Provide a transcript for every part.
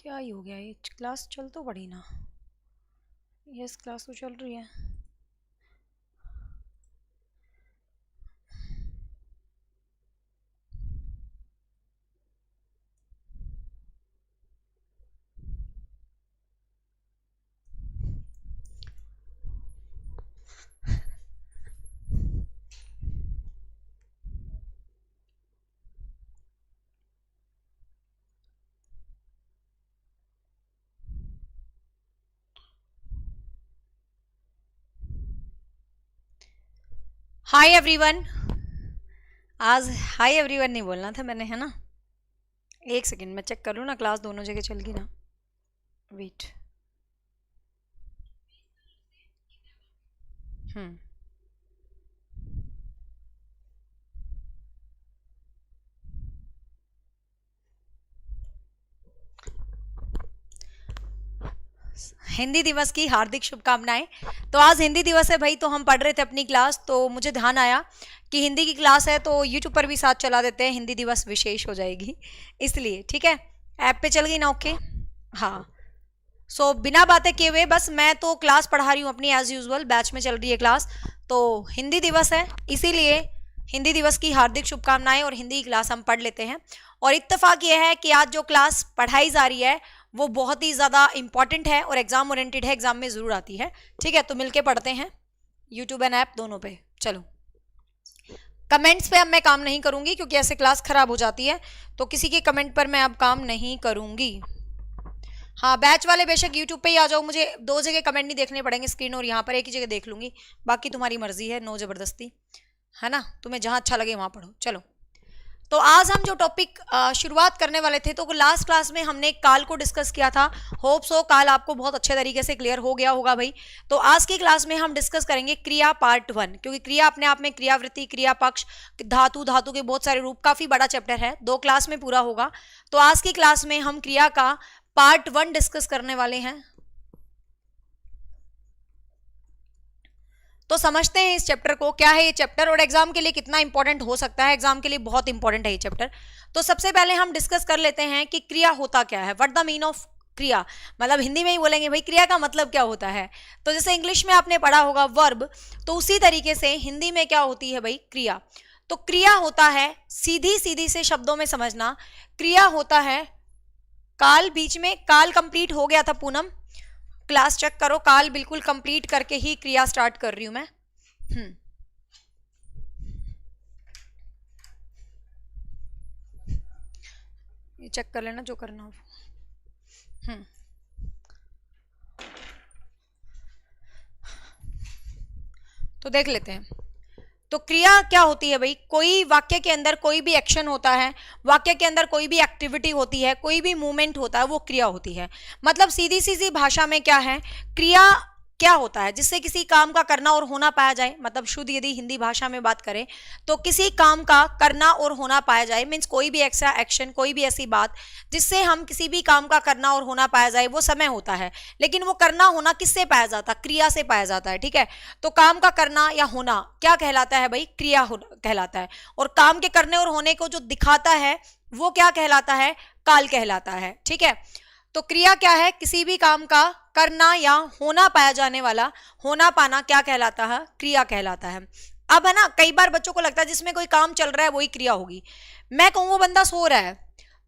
क्या ही हो गया, ये क्लास चल तो पड़ी ना। यस, क्लास तो चल रही है। Hi everyone. आज हाय एवरीवन नहीं बोलना था मैंने, है ना। एक सेकंड मैं चेक कर लूँ ना, क्लास दोनों जगह चल गई ना। वेट। हम्म हिंदी दिवस की हार्दिक शुभकामनाएं। तो आज हिंदी दिवस है भाई, तो हम पढ़ रहे थे अपनी क्लास, तो मुझे ध्यान आया कि हिंदी की क्लास है तो यूट्यूब पर भी साथ चला देते हैं, हिंदी दिवस विशेष हो जाएगी इसलिए। ठीक है, ऐप पे चल गई ना। ओके, हाँ। सो बिना बातें किए हुए बस मैं तो क्लास पढ़ा रही हूँ अपनी, एज यूजुअल बैच में चल रही है क्लास। तो हिंदी दिवस है इसीलिए हिंदी दिवस की हार्दिक शुभकामनाएं, और हिंदी की क्लास हम पढ़ लेते हैं। और इत्तेफाक ये है कि आज जो क्लास पढ़ाई जा रही है वो बहुत ही ज़्यादा इंपॉर्टेंट है और एग्जाम ओरिएंटेड है, एग्जाम में ज़रूर आती है। ठीक है, तो मिलके पढ़ते हैं यूट्यूब एंड ऐप दोनों पे। चलो, कमेंट्स पे अब मैं काम नहीं करूंगी क्योंकि ऐसे क्लास खराब हो जाती है, तो किसी के कमेंट पर मैं अब काम नहीं करूंगी। हाँ, बैच वाले बेशक यूट्यूब पे ही आ जाओ, मुझे दो जगह कमेंट नहीं देखने पड़ेंगे स्क्रीन और यहाँ पर, एक ही जगह देख लूंगी। बाकी तुम्हारी मर्जी है, नो जबरदस्ती, है ना। तुम्हें जहाँ अच्छा लगे वहाँ पढ़ो। चलो, तो आज हम जो टॉपिक शुरुआत करने वाले थे, तो लास्ट क्लास में हमने काल को डिस्कस किया था। होप सो काल आपको बहुत अच्छे तरीके से क्लियर हो गया होगा भाई। तो आज की क्लास में हम डिस्कस करेंगे क्रिया पार्ट 1, क्योंकि क्रिया अपने आप में क्रियावृत्ति, क्रिया पक्ष, धातु, धातु के बहुत सारे रूप, काफी बड़ा चैप्टर है, 2 क्लास में पूरा होगा। तो आज की क्लास में हम क्रिया का पार्ट 1 डिस्कस करने वाले हैं। तो समझते हैं इस चैप्टर को, क्या है ये चैप्टर और एग्जाम के लिए कितना इंपॉर्टेंट हो सकता है। एग्जाम के लिए बहुत इंपॉर्टेंट है ये चैप्टर। तो सबसे पहले हम डिस्कस कर लेते हैं कि क्रिया होता क्या है, व्हाट द मीन ऑफ क्रिया। मतलब हिंदी में ही बोलेंगे भाई, क्रिया का मतलब क्या होता है। तो जैसे इंग्लिश में आपने पढ़ा होगा वर्ब, तो उसी तरीके से हिंदी में क्या होती है भाई, क्रिया। तो क्रिया होता है, सीधी सीधी से शब्दों में समझना, क्रिया होता है काल। बीच में काल कंप्लीट हो गया था पूनम, क्लास चेक करो, काल बिल्कुल कंप्लीट करके ही क्रिया स्टार्ट कर रही हूं मैं। ये चेक कर लेना जो करना हो। तो देख लेते हैं। तो क्रिया क्या होती है भाई, कोई वाक्य के अंदर कोई भी एक्शन होता है, वाक्य के अंदर कोई भी एक्टिविटी होती है, कोई भी मूवमेंट होता है, वो क्रिया होती है। मतलब सीधी सीधी भाषा में क्या है, क्रिया क्या होता है, जिससे किसी काम का करना और होना पाया जाए। मतलब शुद्ध यदि हिंदी भाषा में बात करें तो किसी काम का करना और होना पाया जाए, मीन्स कोई भी ऐसा एक्शन, कोई भी ऐसी बात जिससे हम किसी भी काम का करना और होना पाया जाए, वो समय होता है। लेकिन वो करना होना किससे पाया जाता है, क्रिया से पाया जाता है। ठीक है, तो काम का करना या होना क्या कहलाता है भाई, क्रिया कहलाता है। और काम के करने और होने को जो दिखाता है वो क्या कहलाता है, काल कहलाता है। ठीक है, तो क्रिया क्या है, किसी भी काम का करना या होना पाया जाने वाला, होना पाना क्या कहलाता है, क्रिया कहलाता है। अब है ना, कई बार बच्चों को लगता है जिसमें कोई काम चल रहा है वही क्रिया होगी। मैं कहूँ वो बंदा सो रहा है,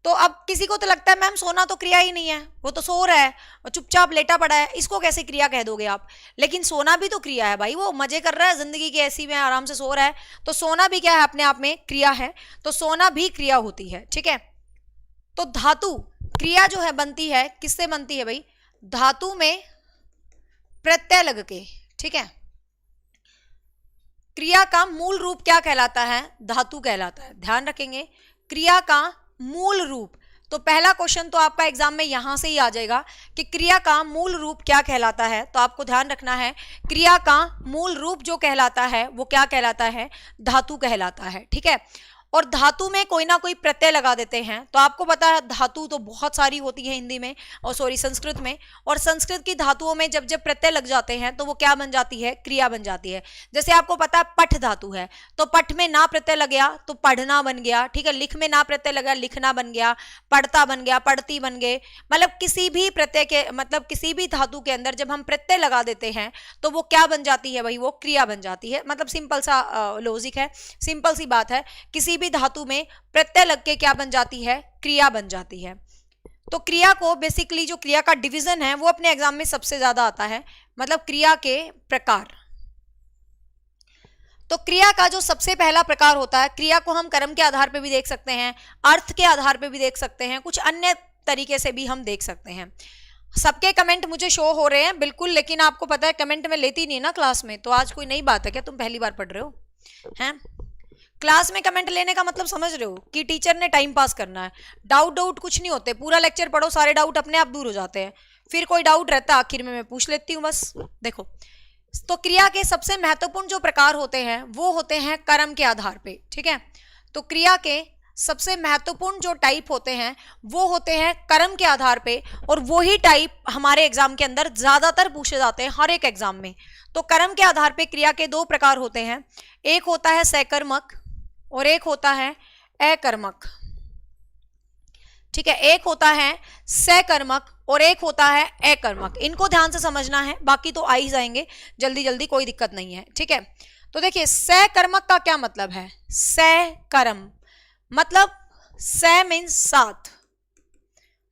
तो अब किसी को तो लगता है मैम सोना तो क्रिया ही नहीं है, वो तो सो रहा है और चुपचाप लेटा पड़ा है, इसको कैसे क्रिया कह दोगे आप। लेकिन सोना भी तो क्रिया है भाई, वो मजे कर रहा है जिंदगी की ऐसी में, आराम से सो रहा है, तो सोना भी क्या है, अपने आप में क्रिया है। तो सोना भी क्रिया होती है। ठीक है, तो धातु क्रिया जो है बनती है, किससे बनती है भाई, धातु में प्रत्यय लग के। ठीक है, क्रिया का मूल रूप क्या कहलाता है, धातु कहलाता है। ध्यान रखेंगे, क्रिया का मूल रूप। तो पहला क्वेश्चन तो आपका एग्जाम में यहां से ही आ जाएगा कि क्रिया का मूल रूप क्या कहलाता है। तो आपको ध्यान रखना है, क्रिया का मूल रूप जो कहलाता है वो क्या कहलाता है, धातु कहलाता है। ठीक है, और धातु में कोई ना कोई प्रत्यय लगा देते हैं। तो आपको पता है धातु तो बहुत सारी होती है हिंदी में, और सॉरी संस्कृत में, और संस्कृत की धातुओं में जब जब प्रत्यय लग जाते हैं तो वो क्या बन जाती है, क्रिया बन जाती है। जैसे आपको पता है पठ धातु है, तो पठ में ना प्रत्यय लग गया तो पढ़ना बन गया, ठीक है। लिख में ना प्रत्यय लगा, लिखना बन गया, पढ़ता बन गया, पढ़ती बन गए। मतलब किसी भी प्रत्यय के, मतलब किसी भी धातु के अंदर जब हम प्रत्यय लगा देते हैं तो वो क्या बन जाती है भाई, वो क्रिया बन जाती है। मतलब सिंपल सा लॉजिक है, सिंपल सी बात है, किसी भी धातु में प्रत्यय लग के क्या बन जाती है, क्रिया बन जाती है। तो क्रिया को बेसिकली, जो क्रिया का डिवीजन है वो अपने एग्जाम में सबसे ज्यादा आता है, मतलब क्रिया के प्रकार। तो क्रिया का जो सबसे पहला प्रकार होता है, क्रिया को हम कर्म के आधार पे भी देख सकते हैं, अर्थ के आधार पे भी देख सकते हैं, कुछ अन्य तरीके से भी हम देख सकते हैं। सबके कमेंट मुझे शो हो रहे हैं बिल्कुल, लेकिन आपको पता है कमेंट में लेती नहीं ना क्लास में, तो आज कोई नई बात है क्या, तुम पहली बार पढ़ रहे हो हैं? क्लास में कमेंट लेने का मतलब समझ रहे हो कि टीचर ने टाइम पास करना है। डाउट कुछ नहीं होते, पूरा लेक्चर पढ़ो, सारे डाउट अपने आप दूर हो जाते हैं। फिर कोई डाउट रहता है आखिर में मैं पूछ लेती हूँ बस। देखो, तो क्रिया के सबसे महत्वपूर्ण जो प्रकार होते हैं वो होते हैं कर्म के आधार पे, ठीक है। तो क्रिया के सबसे महत्वपूर्ण जो टाइप होते हैं वो होते हैं कर्म के आधार पे, और वही टाइप हमारे एग्जाम के अंदर ज्यादातर पूछे जाते हैं, हर एक एग्जाम में। तो कर्म के आधार पे क्रिया के दो प्रकार होते हैं, एक होता है सकर्मक और एक होता है अकर्मक, ठीक है। एक होता है सकर्मक और एक होता है अकर्मक। इनको ध्यान से समझना है, बाकी तो आ ही जाएंगे जल्दी जल्दी, कोई दिक्कत नहीं है, ठीक है। तो देखिए, सकर्मक का क्या मतलब है, सकर्म मतलब स मीन्स साथ,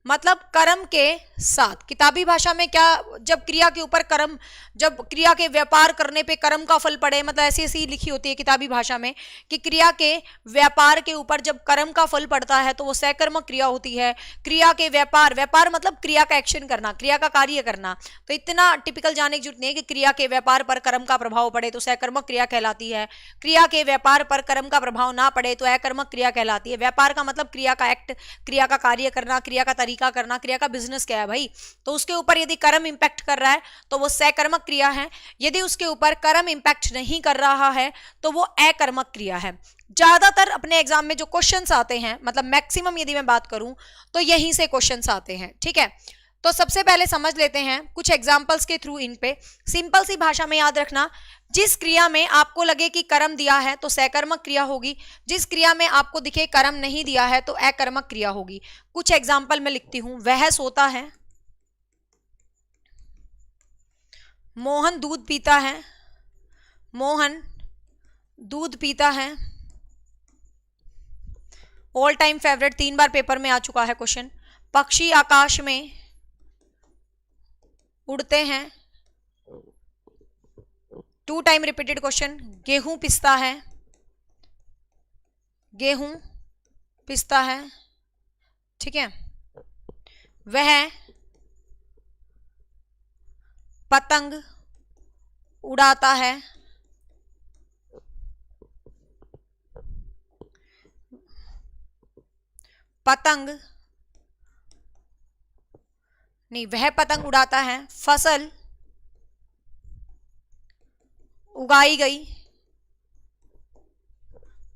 मतलब कर्म के साथ। किताबी भाषा में क्या, जब क्रिया के ऊपर कर्म, जब क्रिया के व्यापार करने पे कर्म का फल पड़े, मतलब ऐसी ऐसी लिखी होती है किताबी भाषा में कि क्रिया के व्यापार के ऊपर जब कर्म का फल पड़ता है तो वो सकर्मक क्रिया होती है। क्रिया के व्यापार, व्यापार मतलब क्रिया का एक्शन करना, क्रिया का कार्य करना। तो इतना टिपिकल जाने की जरूरत नहीं है कि क्रिया के व्यापार पर कर्म का प्रभाव पड़े तो सकर्मक क्रिया कहलाती है, क्रिया के व्यापार पर कर्म का प्रभाव ना पड़े तो अकर्मक क्रिया कहलाती है। व्यापार का मतलब क्रिया का एक्ट, क्रिया का कार्य करना, क्रिया का तरीका करना, क्रिया का बिजनेस क्या है भाई, तो उसके ऊपर यदि कर्म इंपैक्ट कर रहा है तो वो सकर्मक क्रिया है। यदि उसके ऊपर कर्म इंपैक्ट नहीं कर रहा है तो वो अकर्मक क्रिया है। ज्यादातर अपने एग्जाम में जो क्वेश्चंस आते हैं, मतलब मैक्सिमम यदि मैं बात करूं तो यहीं से क्वेश्चंस आते हैं, ठीक है। तो सबसे पहले समझ लेते हैं कुछ एग्जाम्पल्स के थ्रू इन पे। सिंपल सी भाषा में याद रखना, जिस क्रिया में आपको लगे कि कर्म दिया है तो सकर्मक क्रिया होगी, जिस क्रिया में आपको दिखे कर्म नहीं दिया है तो अकर्मक क्रिया होगी। कुछ एग्जाम्पल में लिखती हूं, वह सोता है, मोहन दूध पीता है, मोहन दूध पीता है। ऑल टाइम फेवरेट, 3 बार पेपर में आ चुका है क्वेश्चन। पक्षी आकाश में उड़ते हैं, 2 टाइम रिपीटेड क्वेश्चन। गेहूं पिसता है, गेहूं पिसता है, ठीक है। वह पतंग उड़ाता है, पतंग नहीं, वह पतंग उड़ाता है। फसल उगाई गई,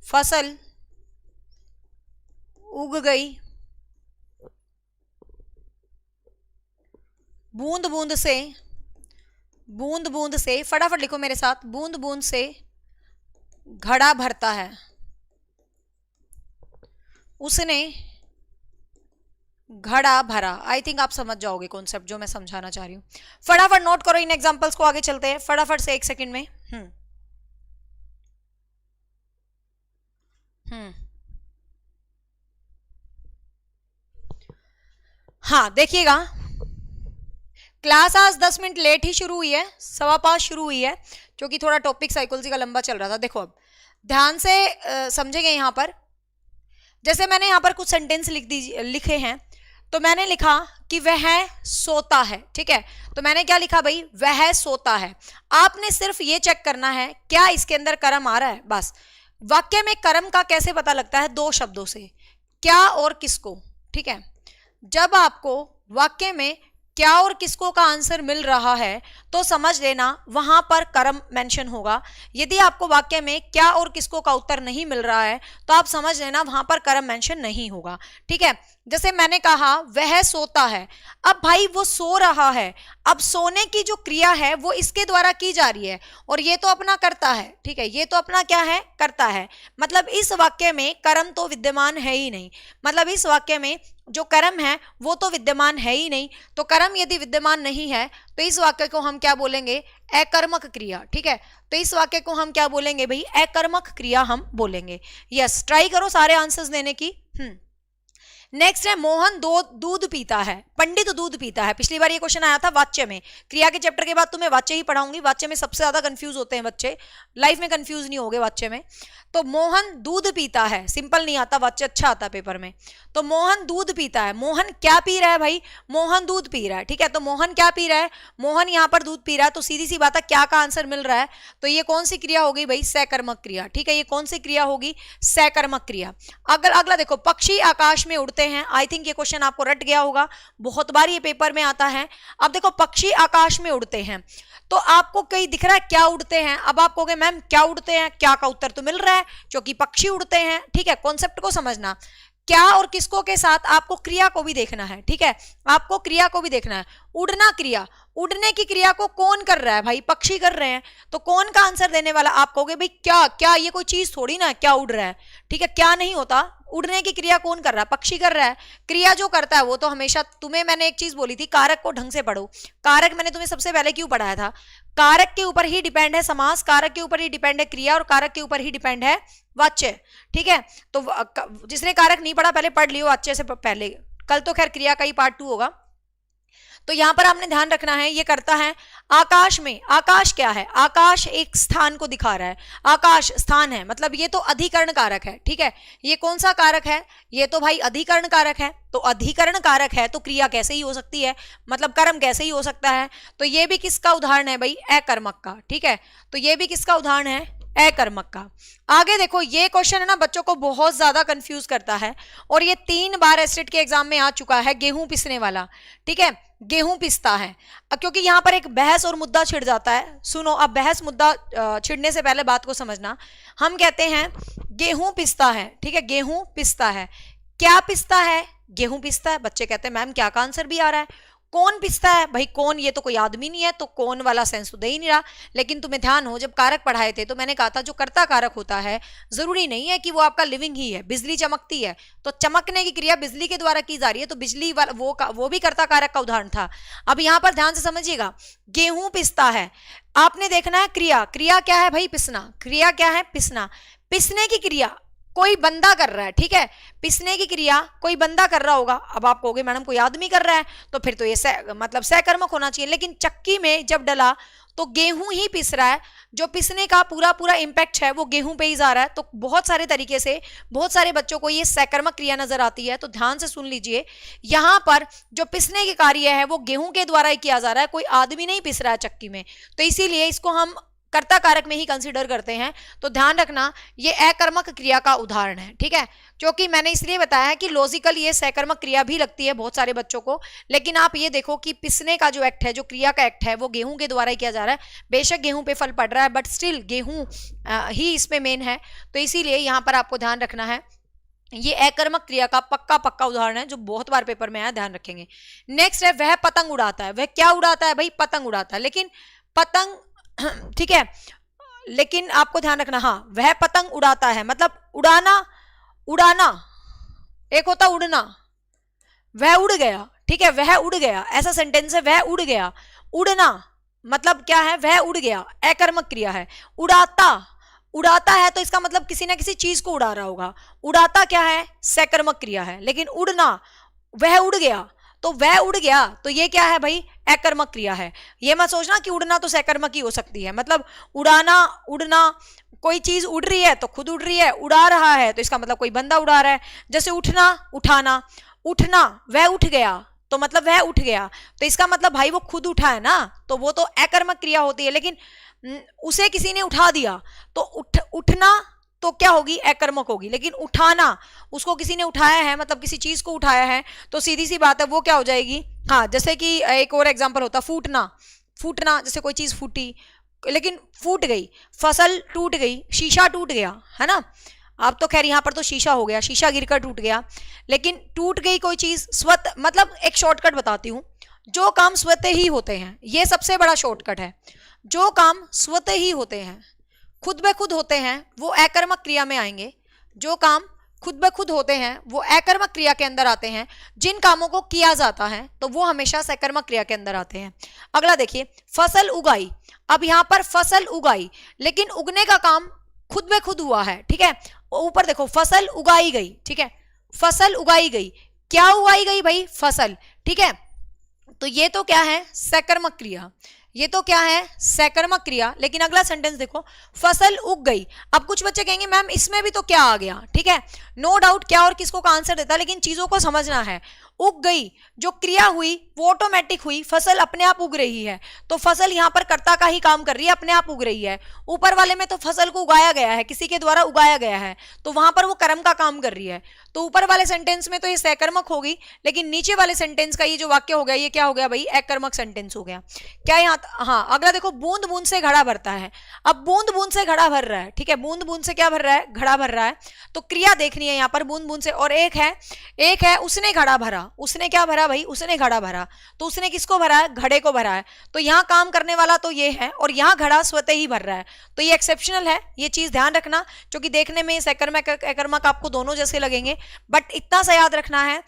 फसल उग गई। बूंद बूंद से, बूंद बूंद से, फटाफट लिखो मेरे साथ, बूंद बूंद से घड़ा भरता है, उसने घड़ा भरा। आई थिंक आप समझ जाओगे कॉन्सेप्ट जो मैं समझाना चाह रही हूं। फटाफट नोट करो इन एग्जांपल्स को, आगे चलते हैं फटाफट से, 1 सेकंड में। हाँ देखिएगा, क्लास आज 10 मिनट लेट ही शुरू हुई है, 5:15 शुरू हुई है, क्योंकि थोड़ा टॉपिक साइकोलॉजी का लंबा चल रहा था। देखो अब ध्यान से समझेंगे। यहां पर जैसे मैंने यहां पर कुछ सेंटेंस लिखे हैं, तो मैंने लिखा कि वह सोता है, ठीक है। तो मैंने क्या लिखा भाई, वह सोता है। आपने सिर्फ ये चेक करना है क्या इसके अंदर कर्म आ रहा है, बस। वाक्य में कर्म का कैसे पता लगता है, 2 शब्दों से, क्या और किसको, ठीक है। जब आपको वाक्य में क्या और किसको का आंसर मिल रहा है तो समझ लेना वहां पर कर्म मेंशन होगा। यदि आपको वाक्य में क्या और किसको का उत्तर नहीं मिल रहा है तो आप समझ लेना वहां पर कर्म मेंशन नहीं होगा। ठीक है, जैसे मैंने कहा वह सोता है, अब भाई वो सो रहा है, अब सोने की जो क्रिया है वो इसके द्वारा की जा रही है और ये तो अपना करता है। ठीक है, ये तो अपना क्या है, करता है। मतलब इस वाक्य में कर्म तो विद्यमान है ही नहीं, मतलब इस वाक्य में जो कर्म है वो तो विद्यमान है ही नहीं। तो कर्म यदि विद्यमान नहीं है तो इस वाक्य को हम क्या बोलेंगे, अकर्मक क्रिया। ठीक है, तो इस वाक्य को हम क्या बोलेंगे भाई, अकर्मक क्रिया हम बोलेंगे। यस, ट्राई करो सारे आंसर्स देने की। नेक्स्ट है मोहन दूध पीता है, पंडित दूध पीता है। पिछली बार ये क्वेश्चन आया था वाच्य में। क्रिया के चैप्टर के बाद तुम्हें वाच्य ही पढ़ाऊंगी, वाच्य में सबसे ज्यादा कंफ्यूज होते हैं बच्चे, लाइफ में कंफ्यूज नहीं होगे वाच्य में। तो मोहन दूध पीता है, सिंपल नहीं आता, वाच्य अच्छा आता पेपर में। तो मोहन दूध पीता है, मोहन क्या पी रहा है भाई, मोहन दूध पी रहा है। ठीक है, तो मोहन क्या पी रहा है, मोहन यहाँ पर दूध पी रहा है, तो सीधी सी बात है क्या का आंसर मिल रहा है, तो ये कौन सी क्रिया होगी भाई, सकर्मक क्रिया। ठीक है, ये कौन सी क्रिया होगी, सकर्मक क्रिया। अगला देखो, पक्षी आकाश में उड़ते हैं। आई थिंक ये क्वेश्चन आपको रट गया होगा, बहुत बार ये पेपर में आता है। अब देखो पक्षी आकाश में उड़ते हैं, तो आपको कहीं दिख रहा है क्या उड़ते हैं, अब आप कहोगे मैम क्या उड़ते हैं, क्या का उत्तर तो मिल रहा है क्योंकि पक्षी उड़ते हैं। ठीक है, कॉन्सेप्ट को समझना, क्या और किसको के साथ आपको क्रिया को भी देखना है। ठीक है, आपको क्रिया को भी देखना है। उड़ना क्रिया, उड़ने की क्रिया को कौन कर रहा है भाई, पक्षी कर रहे हैं, तो कौन का आंसर देने वाला, आप कहोगे भाई क्या क्या, ये कोई चीज थोड़ी ना है क्या उड़ रहा है। ठीक है, क्या नहीं होता, उड़ने की क्रिया कौन कर रहा है, पक्षी कर रहा है। क्रिया जो करता है वो तो हमेशा, तुम्हें मैंने एक चीज बोली थी, कारक को ढंग से पढ़ो। कारक मैंने तुम्हें सबसे पहले क्यों पढ़ाया था, कारक के ऊपर ही डिपेंड है समास, कारक के ऊपर ही डिपेंड है क्रिया, और कारक के ऊपर ही डिपेंड है वाच्य। ठीक है, तो जिसने कारक नहीं पढ़ा पहले पढ़ लियो वाच्य से पहले, कल तो खैर क्रिया का ही पार्ट 2 होगा। तो यहां पर आपने ध्यान रखना है, ये करता है आकाश में। आकाश क्या है, आकाश एक स्थान को दिखा रहा है, आकाश स्थान है, मतलब ये तो अधिकरण कारक है। ठीक है, ये कौन सा कारक है, ये तो भाई अधिकरण कारक है। तो अधिकरण कारक है तो क्रिया कैसे ही हो सकती है, मतलब कर्म कैसे ही हो सकता है। तो ये भी किसका उदाहरण है भाई, अकर्मक का। ठीक है, तो ये भी किसका उदाहरण है, अकर्मक का। आगे देखो, ये क्वेश्चन है ना बच्चों को बहुत ज्यादा कंफ्यूज करता है और ये 3 बार एसटेट के एग्जाम में आ चुका है, गेहूं पिसने वाला। ठीक है, गेहूं पिसता है, क्योंकि यहां पर एक बहस और मुद्दा छिड़ जाता है। सुनो, अब बहस मुद्दा छिड़ने से पहले बात को समझना। हम कहते हैं गेहूं पिसता है, ठीक है, गेहूं पिसता है, क्या पिसता है, गेहूं पिसता है। बच्चे कहते हैं मैम क्या का आंसर भी आ रहा है, कौन पिसता है भाई, कौन ये तो कोई आदमी नहीं है, तो कौन वाला सेंस तो दे ही नहीं रहा। लेकिन तुम्हें ध्यान हो, जब कारक पढ़ाए थे तो मैंने कहा था जो कर्ता कारक होता है जरूरी नहीं है कि वो आपका लिविंग ही है। बिजली चमकती है तो चमकने की क्रिया बिजली के द्वारा की जा रही है, तो बिजली वाला वो भी कर्ता कारक का उदाहरण था। अब यहां पर ध्यान से समझिएगा, गेहूं पिसता है, आपने देखना है क्रिया, क्रिया क्या है भाई, पिसना। क्रिया क्या है, पिसना। पिसने की क्रिया कोई बंदा कर रहा है। ठीक है, पिसने की क्रिया कोई बंदा कर रहा होगा। अब आप कहोगे मैडम कोई आदमी कर रहा है, तो फिर तो ये मतलब सकर्मक होना चाहिए। लेकिन चक्की में जब डला तो गेहूं ही पिस रहा है, जो पिसने का पूरा इंपैक्ट है वो गेहूं पे ही जा रहा है। तो बहुत सारे तरीके से बहुत सारे बच्चों को ये सकर्मक क्रिया नजर आती है। तो ध्यान से सुन लीजिए, यहां पर जो पिसने के कार्य है वो गेहूं के द्वारा ही किया जा रहा है, कोई आदमी नहीं पिस रहा है चक्की में। तो इसीलिए इसको हम कर्ता कारक में ही कंसीडर करते हैं। तो ध्यान रखना, ये अकर्मक क्रिया का उदाहरण है। ठीक है, क्योंकि मैंने इसलिए बताया है कि लॉजिकल ये सकर्मक क्रिया भी लगती है बहुत सारे बच्चों को। लेकिन आप ये देखो कि पिसने का जो एक्ट है, जो क्रिया का एक्ट है, वो गेहूं के द्वारा ही किया जा रहा है। बेशक गेहूं पे फल पड़ रहा है, बट स्टिल गेहूं ही इसमें मेन है। तो इसीलिए यहां पर आपको ध्यान रखना है, ये अकर्मक क्रिया का पक्का उदाहरण है जो बहुत बार पेपर में आया, ध्यान रखेंगे। नेक्स्ट है वह पतंग उड़ाता है। वह क्या उड़ाता है भाई, पतंग उड़ाता है। लेकिन पतंग ठीक है, लेकिन आपको ध्यान रखना, हाँ वह पतंग उड़ाता है, मतलब उड़ाना एक होता उड़ना, वह उड़ गया। ठीक है, वह उड़ गया, ऐसा सेंटेंस है, वह उड़ गया। उड़ना मतलब क्या है, वह उड़ गया, अकर्मक क्रिया है। उड़ाता है तो इसका मतलब किसी ना किसी चीज को उड़ा रहा होगा। उड़ाता क्या है, सकर्मक क्रिया है। लेकिन उड़ना, वह उड़ गया, तो वह उड़ गया, तो ये क्या है भाई, अकर्मक क्रिया है। ये मत सोचना कि उड़ना तो सकर्मक ही हो सकती है। मतलब उड़ना, कोई चीज उड़ रही है तो खुद उड़ रही है, उड़ा रहा है तो इसका मतलब कोई बंदा उड़ा रहा है। जैसे उठना, उठना, वह उठ गया, तो मतलब वह उठ गया, तो इसका मतलब भाई वो खुद उठा है ना, तो वो तो अकर्मक क्रिया होती है। लेकिन उसे किसी ने उठा दिया तो उठना तो क्या होगी, अकर्मक होगी। लेकिन उठाना, उसको किसी ने उठाया है, मतलब किसी चीज को उठाया है, तो सीधी सी बात है वो क्या हो जाएगी, हाँ, जैसे कि एक और एग्जांपल होता फूटना, फूटना जैसे कोई चीज फूटी लेकिन फूट गई, फसल टूट गई, शीशा टूट गया, है ना। अब तो खैर यहाँ पर तो शीशा हो गया, शीशा गिरकर टूट गया, लेकिन टूट गई कोई चीज स्वतः, मतलब एक शॉर्टकट बताती हूँ, जो काम स्वतः ही होते हैं, ये सबसे बड़ा शॉर्टकट है, जो काम स्वतः ही होते हैं, खुद ब खुद होते हैं, वो अकर्मक क्रिया में आएंगे। जो काम खुद ब खुद होते हैं वो अकर्मक क्रिया के अंदर आते हैं। जिन कामों को किया जाता है तो वो हमेशा सकर्मक क्रिया के अंदर आते हैं। अगला देखिए, फसल उगाई। अब यहां पर फसल उगाई, लेकिन उगने का काम खुद ब खुद हुआ है, ठीक है। ऊपर देखो, फसल उगाई गई, ठीक है, फसल उगाई गई, क्या उगाई गई भाई? फसल, ठीक है। तो ये तो क्या है? सकर्मक क्रिया, ये तो क्या है? सकर्मक क्रिया। लेकिन अगला सेंटेंस देखो, फसल उग गई। अब कुछ बच्चे कहेंगे मैम इसमें भी तो क्या आ गया, ठीक है, नो डाउट क्या और किसको का आंसर देता, लेकिन चीजों को समझना है। उग गई, जो क्रिया हुई वो ऑटोमेटिक हुई, फसल अपने आप उग रही है, तो फसल यहाँ पर कर्ता का ही काम कर रही है, अपने आप उग रही है। ऊपर वाले में तो फसल को उगाया गया है, किसी के द्वारा उगाया गया है, तो वहां पर वो कर्म का काम कर रही है, तो ऊपर वाले सेंटेंस में तो ये सकर्मक होगी, लेकिन नीचे वाले सेंटेंस का ये जो वाक्य हो गया ये क्या हो गया भाई? अकर्मक सेंटेंस हो गया। क्या यहाँ, हाँ अगला देखो, बूंद बूंद से घड़ा भरता है। अब बूंद बूंद से घड़ा भर रहा है, ठीक है, बूंद बूंद से क्या भर रहा है? घड़ा भर रहा है। तो क्रिया देखनी है यहाँ पर, बूंद बूंद से, और एक है उसने घड़ा भरा। उसने क्या भरा भाई? उसने घड़ा भरा। तो उसने किसको भरा है? घड़े को भरा है। तो यहाँ काम करने वाला तो ये है, और यहाँ घड़ा स्वतः ही भर रहा है, तो ये एक्सेप्शनल है, ये चीज ध्यान रखना, क्योंकि देखने में सकर्मक अकर्मक आपको दोनों जैसे लगेंगे, बट इतना सा याद रखना है,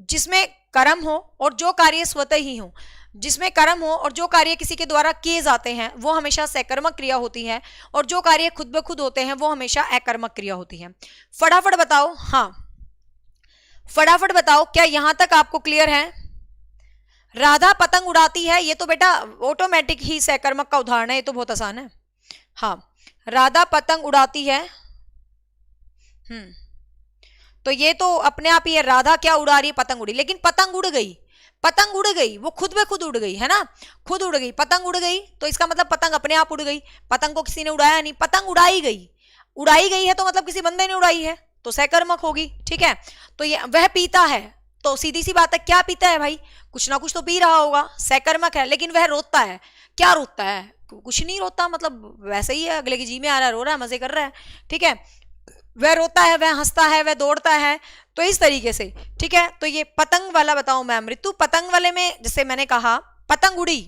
जिसमें कर्म हो और जो कार्य स्वतः ही हो, जिसमें कर्म हो और जो कार्य किसी के द्वारा किए जाते हैं वो हमेशा सकर्मक क्रिया होती है, और जो कार्य खुद ब खुद होते हैं वो हमेशा अकर्मक क्रिया होती है। फटाफट बताओ, हाँ फटाफट बताओ, क्या यहां तक आपको क्लियर है? राधा पतंग उड़ाती है, ये तो बेटा ऑटोमेटिक ही सकर्मक का उदाहरण है, ये तो बहुत आसान है। हाँ, राधा पतंग उड़ाती है, तो ये तो अपने आप ही है, राधा क्या उड़ा रही है? पतंग उड़ी, लेकिन पतंग उड़ गई, पतंग उड़ गई, वो खुद ब खुद उड़ गई, है ना, खुद उड़ गई, पतंग उड़ गई, तो इसका मतलब पतंग अपने आप उड़ गई, पतंग को किसी ने उड़ाया नहीं, पतंग उड़ाई गई, उड़ाई गई है तो मतलब किसी बंदे ने उड़ाई है, तो सकर्मक होगी, ठीक है। तो ये वह पीता है, तो सीधी सी बात है, क्या पीता है भाई? कुछ ना कुछ तो पी रहा होगा, सकर्मक है। लेकिन वह रोता है, क्या रोता है? कुछ नहीं रोता, मतलब वैसे ही है, अगले की जी में आ रहा है, रो रहा है, मजे कर रहा है, ठीक है। वह रोता है, वह हंसता है, वह दौड़ता है, तो इस तरीके से, ठीक है। तो ये पतंग वाला बताओ मैम ऋतु, पतंग वाले में जैसे मैंने कहा पतंग उड़ी,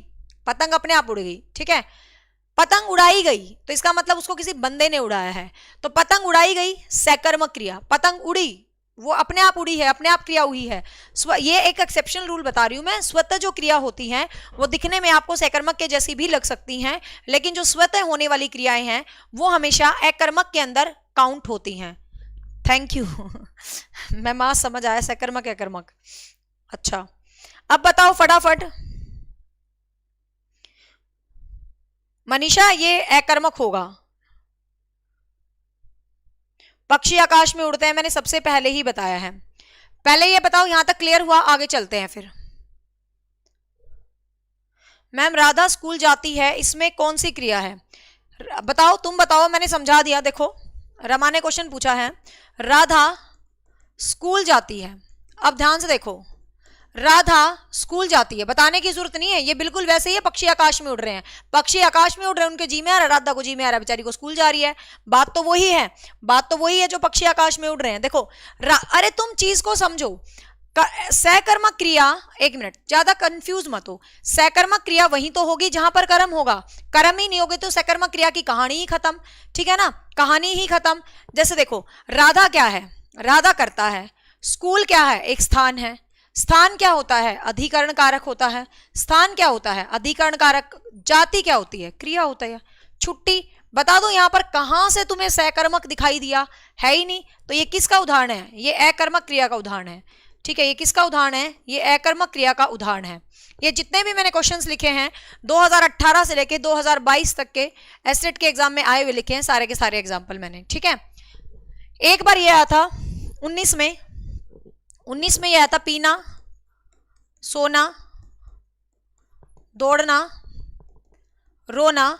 पतंग अपने आप उड़ गई, ठीक है, पतंग उड़ाई गई, तो इसका मतलब उसको किसी बंदे ने उड़ाया है, तो पतंग उड़ाई गई सकर्मक क्रिया, पतंग उड़ी वो अपने आप उड़ी है, अपने आप क्रिया हुई है। ये एक एक्सेप्शनल रूल बता रही हूं मैं, स्वतः जो क्रिया होती हैं वो दिखने में आपको सकर्मक के जैसी भी लग सकती हैं, लेकिन जो स्वतः होने वाली क्रियाएं हैं वो हमेशा अकर्मक के अंदर काउंट होती हैं। थैंक यू मैं मां समझ आया, सकर्मक अकर्मक। अच्छा, अब बताओ फटाफट मनीषा, ये अकर्मक होगा, पक्षी आकाश में उड़ते हैं, मैंने सबसे पहले ही बताया है। पहले ये बताओ, यहां तक क्लियर हुआ? आगे चलते हैं फिर। मैम राधा स्कूल जाती है, इसमें कौन सी क्रिया है? बताओ, तुम बताओ, मैंने समझा दिया। देखो रमा ने क्वेश्चन पूछा है, राधा स्कूल जाती है। अब ध्यान से देखो, राधा स्कूल जाती है, बताने की जरूरत नहीं है, ये बिल्कुल वैसे ही है, पक्षी आकाश में उड़ रहे हैं, पक्षी आकाश में उड़ रहे हैं, उनके जी में आ रहा है, राधा को जी में आ रहा है, बेचारी को स्कूल जा रही है, बात तो वही है, बात तो वही है जो पक्षी आकाश में उड़ रहे हैं। देखो अरे तुम चीज को समझो, सकर्मक क्रिया, एक मिनट ज्यादा कंफ्यूज मत हो, सकर्मक क्रिया वही तो होगी जहां पर कर्म होगा, कर्म ही नहीं होगे तो सकर्मक क्रिया की कहानी ही खत्म, ठीक है ना, कहानी ही खत्म। जैसे देखो राधा क्या है? राधा करता है, स्कूल क्या है? एक स्थान है, स्थान क्या होता है? अधिकरण कारक होता है, स्थान क्या होता है? अधिकरण कारक, जाति क्या होती है? क्रिया होता है। छुट्टी, बता दो यहां पर कहां से तुम्हें सकर्मक दिखाई दिया? है ही नहीं, तो ये किसका उदाहरण है? ये अकर्मक क्रिया का उदाहरण है, ठीक है। ये किसका उदाहरण है? ये अकर्मक क्रिया का उदाहरण है। ये जितने भी मैंने क्वेश्चंस लिखे हैं 2018 से लेके 2022 तक के एसटेट के एग्जाम में आए हुए लिखे हैं, सारे के सारे एग्जाम्पल मैंने, ठीक है। एक बार ये आया था 19 में ये आया था, पीना, सोना, दौड़ना, रोना,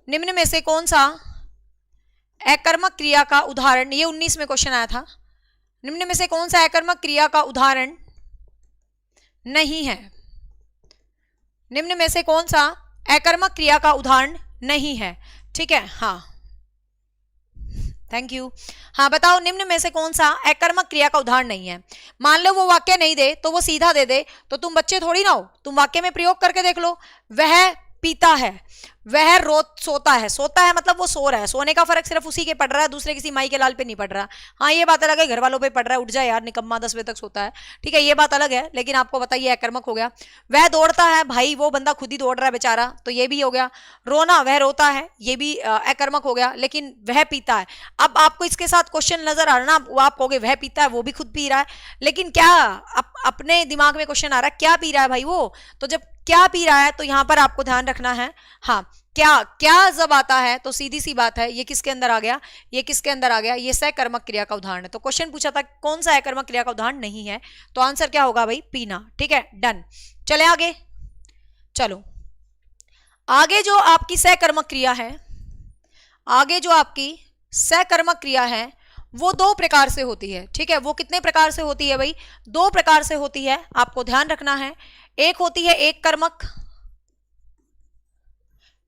निम्न में से कौन सा अकर्मक क्रिया का उदाहरण, ये 19 में क्वेश्चन आया था, निम्न में से कौन सा अकर्मक क्रिया का उदाहरण नहीं है। निम्न में से कौन सा अकर्मक क्रिया का उदाहरण नहीं है? ठीक है, हाँ, थैंक यू। हाँ बताओ, निम्न में से कौन सा अकर्मक क्रिया का उदाहरण नहीं है? मान लो वो वाक्य नहीं दे तो वो सीधा दे दे, तो तुम बच्चे थोड़ी ना हो, तुम वाक्य में प्रयोग करके देख लो। वह पीता है, वह सोता है। सोता है मतलब वो सो रहा है, सोने का फर्क सिर्फ उसी के पड़ रहा है, दूसरे किसी माई के लाल पे नहीं पड़ रहा। हाँ ये बात अलग है, घर वालों पे पड़ रहा है, उठ जाए यार निकम्मा 10 बजे तक सोता है, ठीक है, ये बात अलग है, लेकिन आपको बताइए अकर्मक हो गया। वह दौड़ता है, भाई वो बंदा खुद ही दौड़ रहा है बेचारा, तो ये भी हो गया। रोना, वह रोता है, ये भी अकर्मक हो गया। लेकिन वह पीता है, अब आपको इसके साथ क्वेश्चन नजर आ रहा ना, वो आप कहोगे वह पीता है, वो भी खुद पी रहा है, लेकिन क्या अपने दिमाग में क्वेश्चन आ रहा है क्या पी रहा है भाई वो? तो जब क्या पी रहा है तो यहां पर आपको ध्यान रखना है। हाँ, क्या क्या जब आता है तो सीधी सी बात है, ये किसके अंदर आ गया? ये किसके अंदर आ गया? ये सकर्मक क्रिया का उदाहरण है। तो क्वेश्चन पूछा था कौन सा अकर्मक क्रिया का उदाहरण नहीं है, तो आंसर क्या होगा भाई? पीना। ठीक है, डन। चले आगे, चलो आगे जो आपकी सकर्मक क्रिया है, आगे जो आपकी सकर्मक क्रिया है वो दो प्रकार से होती है। ठीक है, वो कितने प्रकार से होती है भाई? दो प्रकार से होती है, आपको ध्यान रखना है। एक होती है एक कर्मक,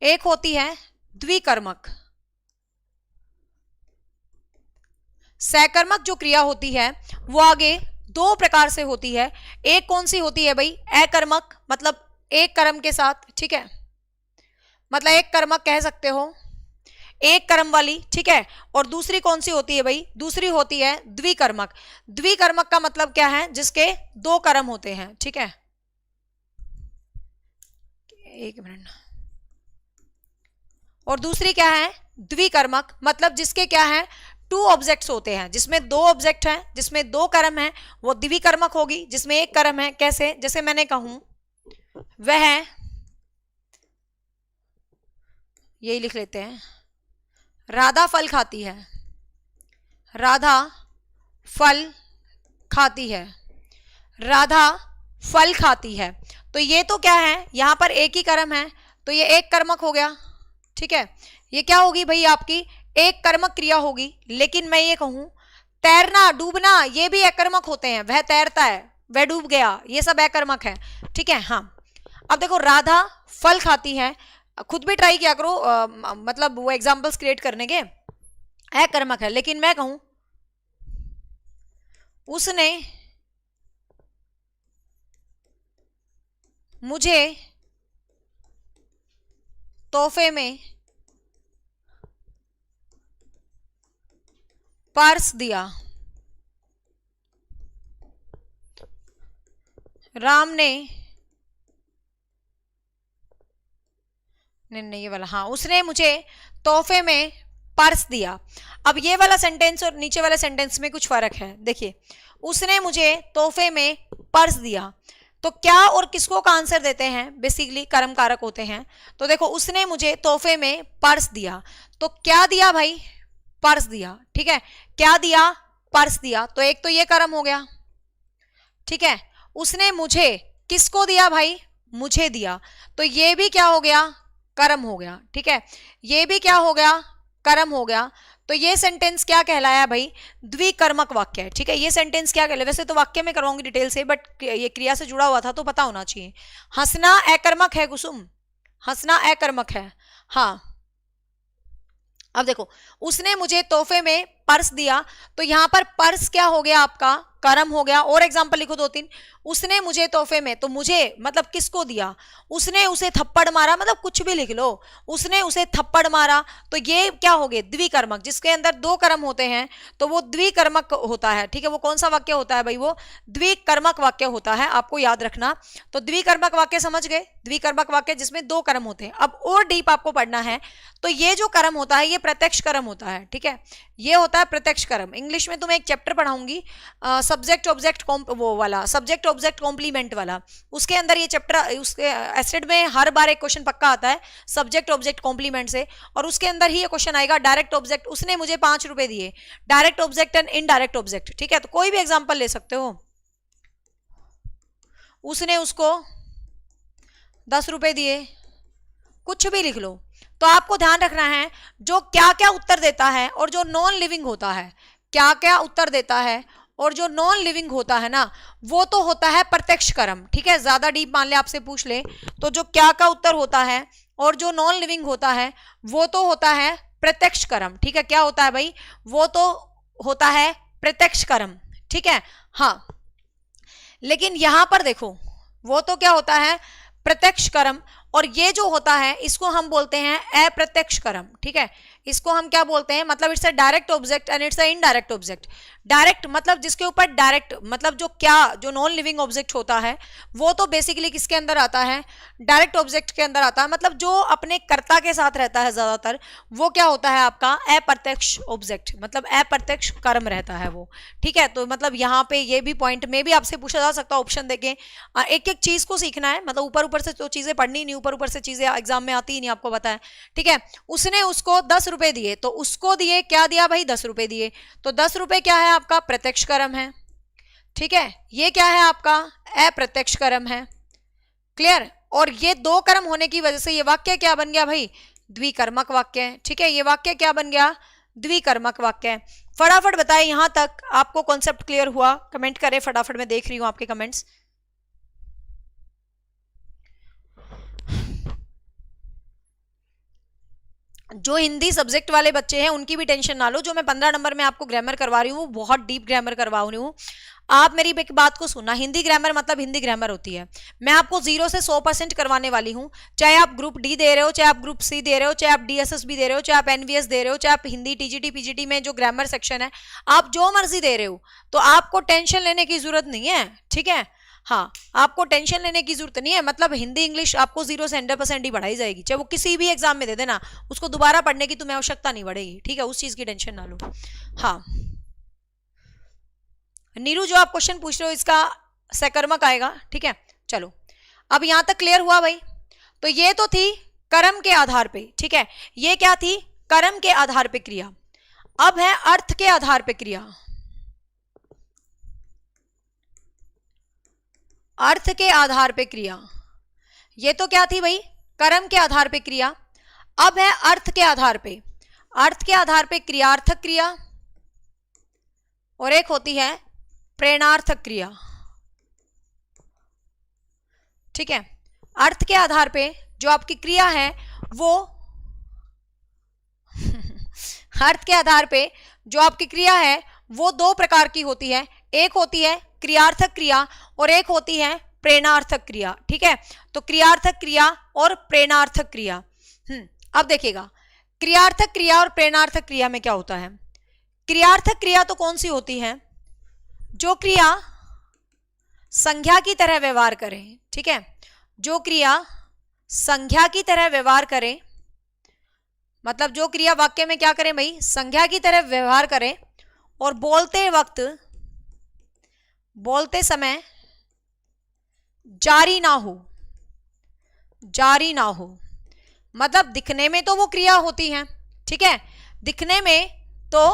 एक होती है द्विकर्मक। सकर्मक जो क्रिया होती है वो आगे दो प्रकार से होती है। एक कौन सी होती है भाई? अकर्मक, मतलब एक कर्म के साथ, ठीक है, मतलब एक कर्मक कह सकते हो, एक कर्म वाली, ठीक है। और दूसरी कौन सी होती है भाई? दूसरी होती है द्विकर्मक। द्विकर्मक का मतलब क्या है? जिसके दो कर्म होते हैं, ठीक है, एक मिनट। और दूसरी क्या है? द्विकर्मक, मतलब जिसके क्या है? टू ऑब्जेक्ट्स होते हैं, जिसमें दो ऑब्जेक्ट हैं, जिसमें दो कर्म है, वो द्विकर्मक होगी। जिसमें एक कर्म है, कैसे? जैसे मैंने कहूं वह, यही लिख लेते हैं, राधा फल खाती है, राधा फल खाती है, राधा फल खाती है। तो ये तो क्या है? यहां पर एक ही कर्म है, तो ये एक कर्मक हो गया, ठीक है। ये क्या होगी भाई? आपकी एक कर्मक क्रिया होगी। लेकिन मैं ये कहूं तैरना, डूबना, ये भी अकर्मक होते हैं। वह तैरता है, वह डूब गया, ये सब अकर्मक है, ठीक है। हाँ, अब देखो राधा फल खाती है, खुद भी ट्राई किया करो, मतलब वो एग्जांपल्स क्रिएट करने के, अकर्मक है। लेकिन मैं कहूं उसने मुझे तोहफे में पर्स दिया, राम ने, नहीं ये वाला, हाँ, उसने मुझे तोहफे में पर्स दिया। अब ये वाला सेंटेंस और नीचे वाले सेंटेंस में कुछ फर्क है। देखिए, उसने मुझे तोहफे में पर्स दिया, तो क्या और किसको का आंसर देते हैं? बेसिकली कर्म कारक होते हैं। तो देखो, उसने मुझे तोहफे में पर्स दिया, तो क्या दिया भाई? पर्स दिया, ठीक है। क्या दिया? पर्स दिया। तो एक तो ये कर्म हो गया, ठीक है। उसने मुझे किसको दिया भाई? मुझे दिया, तो ये भी क्या हो गया? कर्म हो गया, ठीक है। ये भी क्या हो गया? कर्म हो गया। तो ये सेंटेंस क्या कहलाया भाई? द्विकर्मक वाक्य है, ठीक है। ये सेंटेंस क्या कहलाया? वैसे तो वाक्य में करवाऊंगी डिटेल से, बट ये क्रिया से जुड़ा हुआ था तो पता होना चाहिए। हंसना अकर्मक है कुसुम, हंसना अकर्मक है। हाँ, अब देखो, उसने मुझे तोहफे में पर्स दिया, तो यहां पर पर्स क्या हो गया? आपका कर्म हो गया। और एग्जांपल लिखो दो तीन। उसने मुझे तोहफे में, तो मुझे मतलब किसको दिया? उसने उसे थप्पड़ मारा, मतलब कुछ भी लिख लो, उसने उसे थप्पड़ मारा, तो ये क्या हो गए? द्विकर्मक, जिसके अंदर दो कर्म होते हैं तो वो द्विकर्मक होता है, ठीक है। वो कौन सा वाक्य होता है भाई? वो द्विकर्मक वाक्य होता है, आपको याद रखना। तो द्विकर्मक वाक्य समझ गए? द्विकर्मक वाक्य जिसमें दो कर्म होते हैं। अब और डीप आपको पढ़ना है, तो ये जो कर्म होता है ये प्रत्यक्ष कर्म होता है, ठीक है। ये होता है प्रत्यक्ष कर्म। इंग्लिश में तुम्हें एक चैप्टर पढ़ाऊंगी, सब्जेक्ट ऑब्जेक्ट वो वाला, सब्जेक्ट ऑब्जेक्ट कॉम्प्लीमेंट वाला, उसके अंदर ये चैप्टर, उसके एस्टेड में हर बार एक क्वेश्चन पक्का आता है सब्जेक्ट ऑब्जेक्ट कॉम्प्लीमेंट से, और उसके अंदर ही ये क्वेश्चन आएगा डायरेक्ट ऑब्जेक्ट। उसने मुझे 5 रुपए दिए, direct object and indirect object, ठीक है। तो कोई भी एग्जांपल ले सकते हो। उसने उसको 10 रुपए दिए, कुछ भी लिख लो। तो आपको ध्यान रखना है जो क्या क्या उत्तर देता है और जो नॉन लिविंग होता है, क्या क्या उत्तर देता है और जो नॉन लिविंग होता है ना वो तो होता है प्रत्यक्ष कर्म। ठीक है, ज्यादा डीप मान ले आपसे पूछ ले तो जो क्या का उत्तर होता है, और जो नॉन लिविंग होता है वो तो होता है प्रत्यक्ष कर्म। ठीक है, क्या होता है भाई, वो तो होता है प्रत्यक्ष कर्म। ठीक है, हाँ, लेकिन यहां पर देखो वो तो क्या होता है प्रत्यक्ष कर्म, और ये जो होता है इसको हम बोलते हैं अप्रत्यक्ष कर्म। ठीक है, इसको हम क्या बोलते हैं, मतलब it's a direct object and it's a indirect object. Direct मतलब जिसके ऊपर डायरेक्ट, मतलब जो नॉन लिविंग ऑब्जेक्ट होता है वो तो बेसिकली किसके अंदर आता है, डायरेक्ट ऑब्जेक्ट के अंदर आता है। मतलब जो अपने कर्ता के साथ रहता है ज्यादातर वो क्या होता है आपका अप्रत्यक्ष ऑब्जेक्ट, मतलब अप्रत्यक्ष कर्म रहता है वो। ठीक है, तो मतलब यहाँ पे ये भी पॉइंट में भी आपसे पूछा जा सकता है, ऑप्शन देके एक एक चीज को सीखना है, मतलब ऊपर ऊपर से तो चीजें पढ़नी नहीं, ऊपर ऊपर से चीजें एग्जाम में आती ही नहीं, आपको पता है। ठीक है, उसने उसको 10 रुपए दिए तो उसको दिए, क्या दिया भाई, 10 रुपए दिए, तो 10 रुपए क्या है आपका प्रत्यक्ष कर्म है। ठीक है, ये क्या है आपका अप्रत्यक्ष कर्म है। क्लियर, और ये दो कर्म होने की वजह से ये वाक्य क्या बन गया भाई, द्विकर्मक वाक्य है। ठीक है, ये वाक्य क्या बन गया, द्विकर्मक वाक्य है। फटाफट बताए यहां तक आपको कॉन्सेप्ट क्लियर हुआ, कमेंट करें फटाफट, मैं देख रही हूं आपके कमेंट्स। जो हिंदी सब्जेक्ट वाले बच्चे हैं उनकी भी टेंशन ना लो, जो मैं 15 नंबर में आपको ग्रामर करवा रही हूँ वो बहुत डीप ग्रामर करवा रही हूँ। आप मेरी एक बात को सुनना, हिंदी ग्रामर मतलब हिंदी ग्रामर होती है। मैं आपको 0 से 100% करवाने वाली हूँ, चाहे आप ग्रुप डी दे रहे हो, चाहे आप ग्रुप सी दे रहे हो, चाहे आप DSS भी दे रहे हो, चाहे आप NVS दे रहे हो, चाहे आप हिंदी TGT PGT में जो ग्रामर सेक्शन है आप जो मर्जी दे रहे हो, तो आपको टेंशन लेने की जरूरत नहीं है। ठीक है, हाँ, आपको टेंशन लेने की जरूरत नहीं है। मतलब हिंदी इंग्लिश आपको 0 से 100% ही पढ़ाई जाएगी, चाहे वो किसी भी एग्जाम में दे देना, उसको दोबारा पढ़ने की तुम्हें आवश्यकता नहीं पड़ेगी। ठीक है, उस चीज की टेंशन ना लो। हाँ नीरू, जो आप क्वेश्चन पूछ रहे हो इसका सकर्मक आएगा। ठीक है, चलो अब यहां तक क्लियर हुआ भाई। तो ये तो थी कर्म के आधार पे। ठीक है, ये क्या थी, कर्म के आधार पे क्रिया। अब है अर्थ के आधार पे क्रिया। अर्थ के आधार पे क्रिया, ये तो क्या थी भाई, कर्म के आधार पे क्रिया। अब है अर्थ के आधार पे। अर्थ के आधार पे क्रियार्थक क्रिया और एक होती है प्रेरणार्थक क्रिया। ठीक है, अर्थ के आधार पे जो आपकी क्रिया है वो अर्थ के आधार पे जो आपकी क्रिया है वो दो प्रकार की होती है, एक होती है क्रियार्थक क्रिया और एक होती है प्रेरणार्थक क्रिया। ठीक है, तो क्रियार्थक क्रिया और प्रेरणार्थक क्रिया। अब देखिएगा क्रियार्थक क्रिया और प्रेरणार्थक क्रिया में क्या होता है। क्रियार्थक क्रिया तो कौन सी होती है, जो क्रिया संज्ञा की तरह व्यवहार करे। ठीक है, जो क्रिया संज्ञा की तरह व्यवहार करे, मतलब जो क्रिया वाक्य में क्या करे भाई, संज्ञा की तरह व्यवहार करे और बोलते वक्त, बोलते समय जारी ना हो, जारी ना हो। मतलब दिखने में तो वो क्रिया होती है, ठीक है, दिखने में तो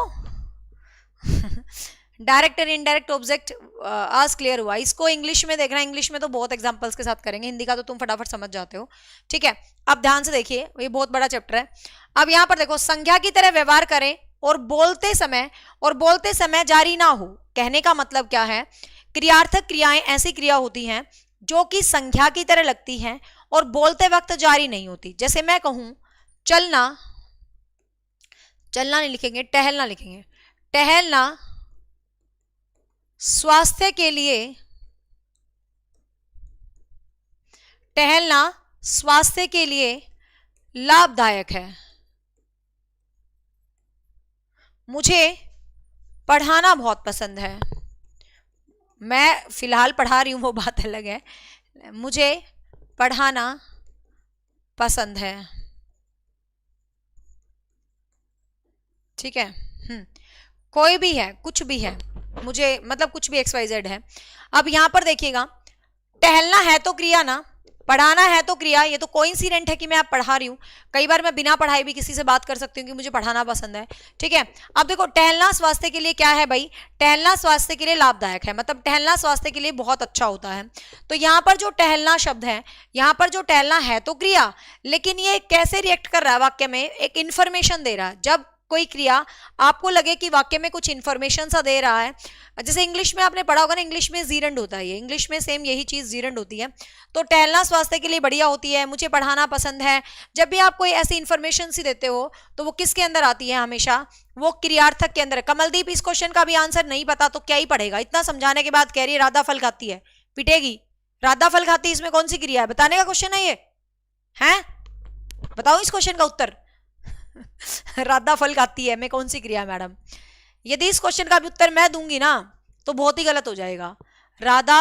डायरेक्ट और इनडायरेक्ट ऑब्जेक्ट आज क्लियर हुआ। इसको इंग्लिश में देखना, इंग्लिश में तो बहुत एग्जांपल्स के साथ करेंगे, हिंदी का तो तुम फटाफट समझ जाते हो। ठीक है, अब ध्यान से देखिए, ये बहुत बड़ा चैप्टर है। अब यहां पर देखो, संज्ञा की तरह व्यवहार करें और बोलते समय जारी ना हो, कहने का मतलब क्या है, क्रियार्थक क्रियाएं ऐसी क्रिया होती हैं जो कि संज्ञा की तरह लगती हैं और बोलते वक्त जारी नहीं होती। जैसे मैं कहूं चलना, चलना नहीं लिखेंगे, टहलना लिखेंगे, टहलना स्वास्थ्य के लिए, टहलना स्वास्थ्य के लिए लाभदायक है। मुझे पढ़ाना बहुत पसंद है, मैं फिलहाल पढ़ा रही हूं वो बात अलग है, मुझे पढ़ाना पसंद है। ठीक है, कोई भी है, कुछ भी है, मुझे मतलब कुछ भी XYZ है। अब यहां पर देखिएगा, टहलना है तो क्रिया ना, पढ़ाना है तो क्रिया। ये तो कोइंसिडेंट है कि मैं आप पढ़ा रही हूँ, कई बार मैं बिना पढ़ाई भी किसी से बात कर सकती हूँ कि मुझे पढ़ाना पसंद है। ठीक है, अब देखो टहलना स्वास्थ्य के लिए क्या है भाई, टहलना स्वास्थ्य के लिए लाभदायक है, मतलब टहलना स्वास्थ्य के लिए बहुत अच्छा होता है। तो यहाँ पर जो टहलना शब्द है, यहाँ पर जो टहलना है तो क्रिया, लेकिन ये कैसे रिएक्ट कर रहा है वाक्य में, एक इंफॉर्मेशन दे रहा है। जब कोई क्रिया आपको लगे कि वाक्य में कुछ इंफॉर्मेशन सा दे रहा है, जैसे इंग्लिश में आपने पढ़ा होगा ना, इंग्लिश में जीरंड होता है, ये इंग्लिश में सेम यही चीज जीरंड होती है। तो टहलना स्वास्थ्य के लिए बढ़िया होती है, मुझे पढ़ाना पसंद है, जब भी आप कोई ऐसी इंफॉर्मेशन सी देते हो तो वो किसके अंदर आती है, हमेशा वो क्रियार्थक के अंदर। कमलदीप इस क्वेश्चन का भी आंसर नहीं पता तो क्या ही पढ़ेगा, इतना समझाने के बाद कह रही है राधा फल खाती है, पिटेगी। राधा फल खाती है, इसमें कौन सी क्रिया है, बताने का क्वेश्चन है ये, है बताओ इस क्वेश्चन का उत्तर। राधा फल खाती है में कौन सी क्रिया है मैडम? यदि इस क्वेश्चन का भी उत्तर मैं दूंगी ना तो बहुत ही गलत हो जाएगा। राधा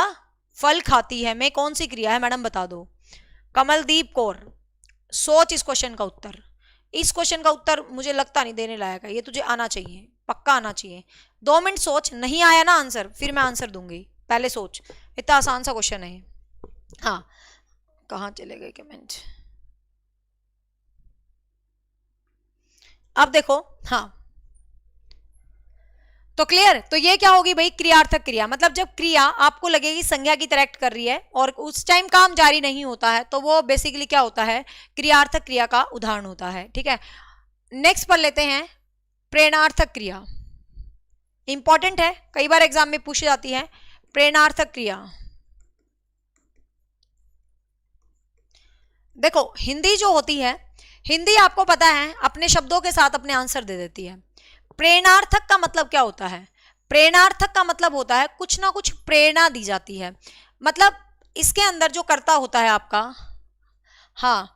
फल खाती है में कौन सी क्रिया है मैडम, बता दो। कमलदीप कौर, सोच इस क्वेश्चन का उत्तर। इस क्वेश्चन का उत्तर मुझे लगता नहीं देने लायक है, ये तुझे आना चाहिए, पक्का आना चाहिए। 2 मिनट सोच, नहीं आया ना आंसर फिर मैं आंसर दूंगी, पहले सोच, इतना आसान सा क्वेश्चन है। हाँ कहाँ चले गए कमेंट, अब देखो। हाँ तो क्लियर, तो ये क्या होगी भाई, क्रियार्थक क्रिया। मतलब जब क्रिया आपको लगेगी संज्ञा की तरह एक्ट कर रही है और उस टाइम काम जारी नहीं होता है तो वो बेसिकली क्या होता है, क्रियार्थक क्रिया का उदाहरण होता है। ठीक है, नेक्स्ट पढ़ लेते हैं प्रेरणार्थक क्रिया। इंपॉर्टेंट है, कई बार एग्जाम में पूछी जाती है प्रेरणार्थक क्रिया। देखो हिंदी जो होती है, हिंदी आपको पता है अपने शब्दों के साथ अपने आंसर दे देती है। प्रेरणार्थक का मतलब क्या होता है, प्रेरणार्थक का मतलब होता है कुछ ना कुछ प्रेरणा दी जाती है, मतलब इसके अंदर जो कर्ता होता है आपका, हाँ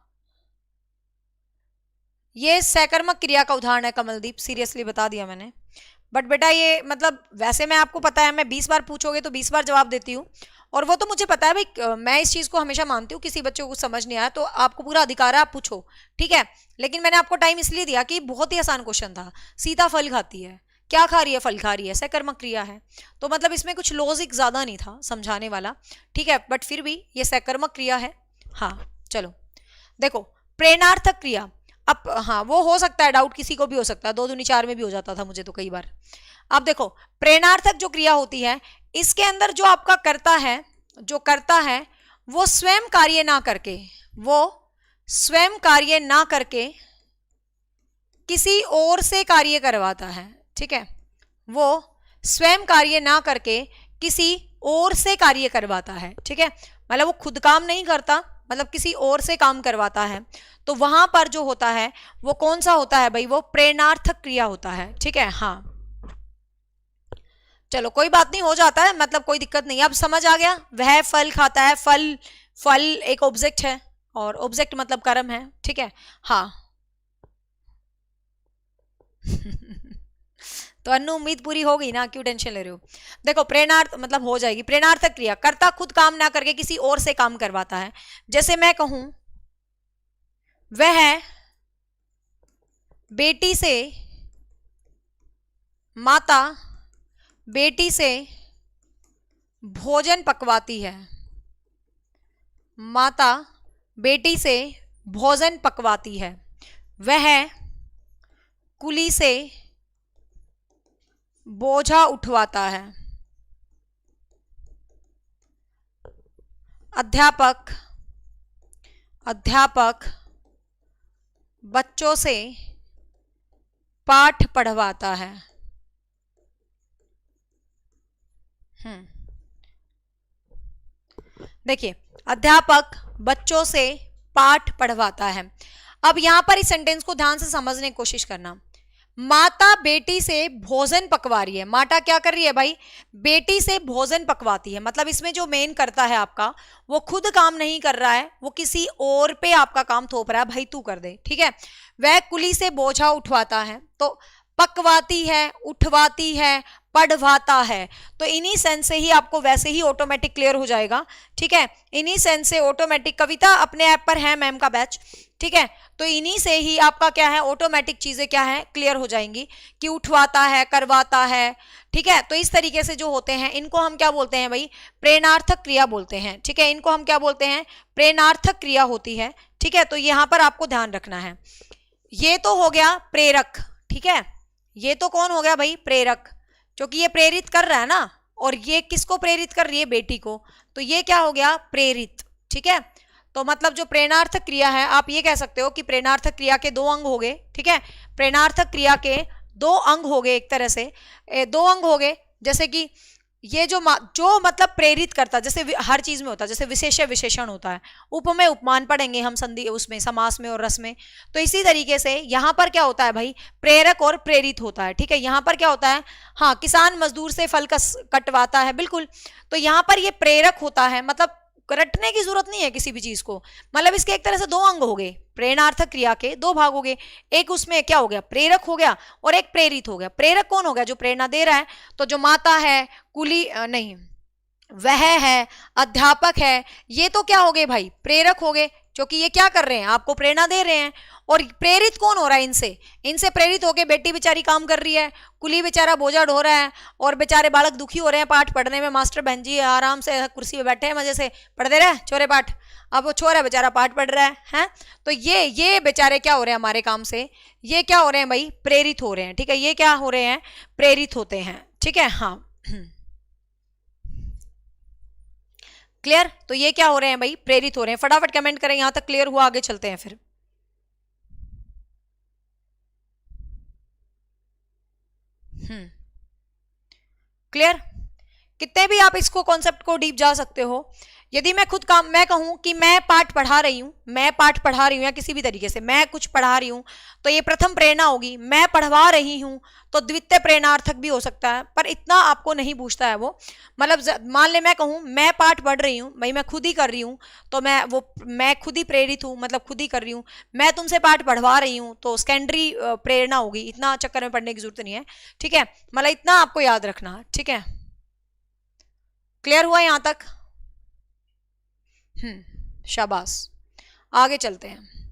ये सकर्मक क्रिया का उदाहरण है कमलदीप, सीरियसली बता दिया मैंने। बट बेटा ये मतलब वैसे मैं आपको पता है मैं 20 बार पूछोगे तो 20 बार जवाब देती हूँ, और वो तो मुझे पता है भाई, मैं इस चीज को हमेशा मानती हूँ, किसी बच्चे को कुछ समझ नहीं आया तो आपको पूरा अधिकार है आप पूछो, ठीक है। लेकिन मैंने आपको टाइम इसलिए दिया कि बहुत ही आसान क्वेश्चन था। सीता फल खाती है, क्या खा रही है, फल खा रही है, सकर्मक क्रिया है, तो मतलब इसमें कुछ लॉजिक ज्यादा नहीं था समझाने वाला, ठीक है, बट फिर भी ये सकर्मक क्रिया है। हाँ चलो देखो प्रेरणार्थक क्रिया, अब हाँ वो हो सकता है डाउट किसी को भी हो सकता है, 2 दूनी 4 में भी हो जाता था मुझे तो कई बार। अब देखो प्रेरणार्थक जो क्रिया होती है इसके अंदर जो आपका कर्ता है, जो करता है वो स्वयं कार्य ना करके, वो स्वयं कार्य ना करके किसी और से कार्य करवाता है, ठीक है, वो स्वयं कार्य ना करके किसी और से कार्य करवाता है, ठीक है, मतलब वो खुद काम नहीं करता, मतलब किसी और से काम करवाता है, तो वहां पर जो होता है वो कौन सा होता है भाई, वो प्रेरणार्थक क्रिया होता है, ठीक है। हाँ चलो कोई बात नहीं, हो जाता है, मतलब कोई दिक्कत नहीं, अब समझ आ गया। वह फल खाता है, फल, फल एक ऑब्जेक्ट है और ऑब्जेक्ट मतलब कर्म है, ठीक है। हाँ तो अनु उम्मीद पूरी हो गई ना, क्यों टेंशन ले रहे हो। देखो प्रेरणार्थ मतलब हो जाएगी, प्रेरणार्थक क्रिया, कर्ता खुद काम ना करके किसी और से काम करवाता है। जैसे मैं कहूं वह बेटी से, माता बेटी से भोजन पकवाती है, माता बेटी से भोजन पकवाती है, वह कुली से बोझा उठवाता है, अध्यापक, अध्यापक बच्चों से पाठ पढ़वाता है। देखिए अध्यापक बच्चों से पाठ पढ़वाता है। अब यहां पर इस सेंटेंस को ध्यान से समझने की कोशिश करना। माता बेटी से भोजन पकवा रही है, माता क्या कर रही है भाई, बेटी से भोजन पकवाती है, मतलब इसमें जो मेन करता है आपका वो खुद काम नहीं कर रहा है, वो किसी और पे आपका काम थोप रहा है, भाई तू कर दे, ठीक है। वह कुली से बोझा उठवाता है, तो पकवाती है, उठवाती है, पढ़वाता है, तो इन्हीं सेंस से ही आपको वैसे ही ऑटोमेटिक क्लियर हो जाएगा, ठीक है। इन्हीं सेंस से ऑटोमेटिक, कविता अपने ऐप पर है मैम का बैच, ठीक है, तो इन्हीं से ही आपका क्या है ऑटोमेटिक चीजें क्या है क्लियर हो जाएंगी कि उठवाता है, करवाता है, ठीक है। तो इस तरीके से जो होते हैं इनको हम क्या बोलते हैं भाई, प्रेरणार्थक क्रिया बोलते हैं, ठीक है, इनको हम क्या बोलते हैं, प्रेरणार्थक क्रिया होती है, ठीक है। तो यहां पर आपको ध्यान रखना है, ये तो हो गया प्रेरक, ठीक है, ये तो कौन हो गया भाई, प्रेरक, क्योंकि ये प्रेरित कर रहा है ना, और ये किसको प्रेरित कर रही है, बेटी को, तो ये क्या हो गया प्रेरित, ठीक है। तो मतलब जो प्रेरणार्थक क्रिया है, आप ये कह सकते हो कि प्रेरणार्थक क्रिया के दो अंग हो गए, ठीक है, प्रेरणार्थक क्रिया के दो अंग हो गए, एक तरह से दो अंग हो गए, जैसे कि ये जो मतलब प्रेरित करता, जैसे हर चीज में होता है, जैसे विशेष्य विशेषण होता है, उपमेय उपमान पढ़ेंगे हम संधि उसमें, समास में और रस में। तो इसी तरीके से यहाँ पर क्या होता है भाई, प्रेरक और प्रेरित होता है, ठीक है। यहाँ पर क्या होता है, हाँ, किसान मजदूर से फल कटवाता है, बिल्कुल। तो यहाँ पर ये प्रेरक होता है, मतलब रटने की जरूरत नहीं है किसी भी चीज को, मतलब इसके एक तरह से दो अंग हो गए, प्रेरणार्थक क्रिया के दो भाग हो गए, एक उसमें क्या हो गया, प्रेरक हो गया और एक प्रेरित हो गया। प्रेरक कौन हो गया, जो प्रेरणा दे रहा है, तो जो माता है, कुली नहीं, वह है, अध्यापक है, ये तो क्या हो गए भाई, प्रेरक हो गए, क्योंकि ये क्या कर रहे हैं, आपको प्रेरणा दे रहे हैं। और प्रेरित कौन हो रहा है, इनसे प्रेरित होके बेटी बेचारी काम कर रही है, कुली बेचारा बोझा ढो रहा है, और बेचारे बालक दुखी हो रहे हैं पाठ पढ़ने में, मास्टर बहन जी आराम से कुर्सी पे बैठे हैं, मजे से पढ़ दे रहे हैं छोरे पाठ, अब वो छोरा बेचारा पाठ पढ़ रहा है। तो ये बेचारे क्या हो रहे हैं हमारे काम से, ये क्या हो रहे हैं भाई, प्रेरित हो रहे हैं, ठीक है, ये क्या हो रहे हैं, प्रेरित होते हैं, ठीक है। हाँ, क्लियर। तो ये क्या हो रहे हैं भाई, प्रेरित हो रहे हैं। फटाफट कमेंट करें, यहां तक क्लियर हुआ, आगे चलते हैं फिर। क्लियर। कितने भी आप इसको कॉन्सेप्ट को डीप जा सकते हो। यदि मैं खुद काम, मैं कहूं कि मैं पाठ पढ़ा रही हूं, मैं पाठ पढ़ा रही हूं, या किसी भी तरीके से मैं कुछ पढ़ा रही हूं, तो ये प्रथम प्रेरणा होगी, मैं पढ़वा रही हूं, तो द्वितीय प्रेरणार्थक भी हो सकता है, पर इतना आपको नहीं पूछता है वो। मतलब मान ले मैं कहूं मैं पाठ पढ़ रही हूं भाई, मैं खुद ही कर रही हूं, तो मैं खुद ही प्रेरित हूं, मतलब खुद ही कर रही हूं, मैं तुमसे पाठ पढ़वा रही हूं, तो सेकेंडरी प्रेरणा होगी। इतना चक्कर में पढ़ने की जरूरत नहीं है, ठीक है, मतलब इतना आपको याद रखना, ठीक है। क्लियर हुआ यहां तक? शाबाश, आगे चलते हैं।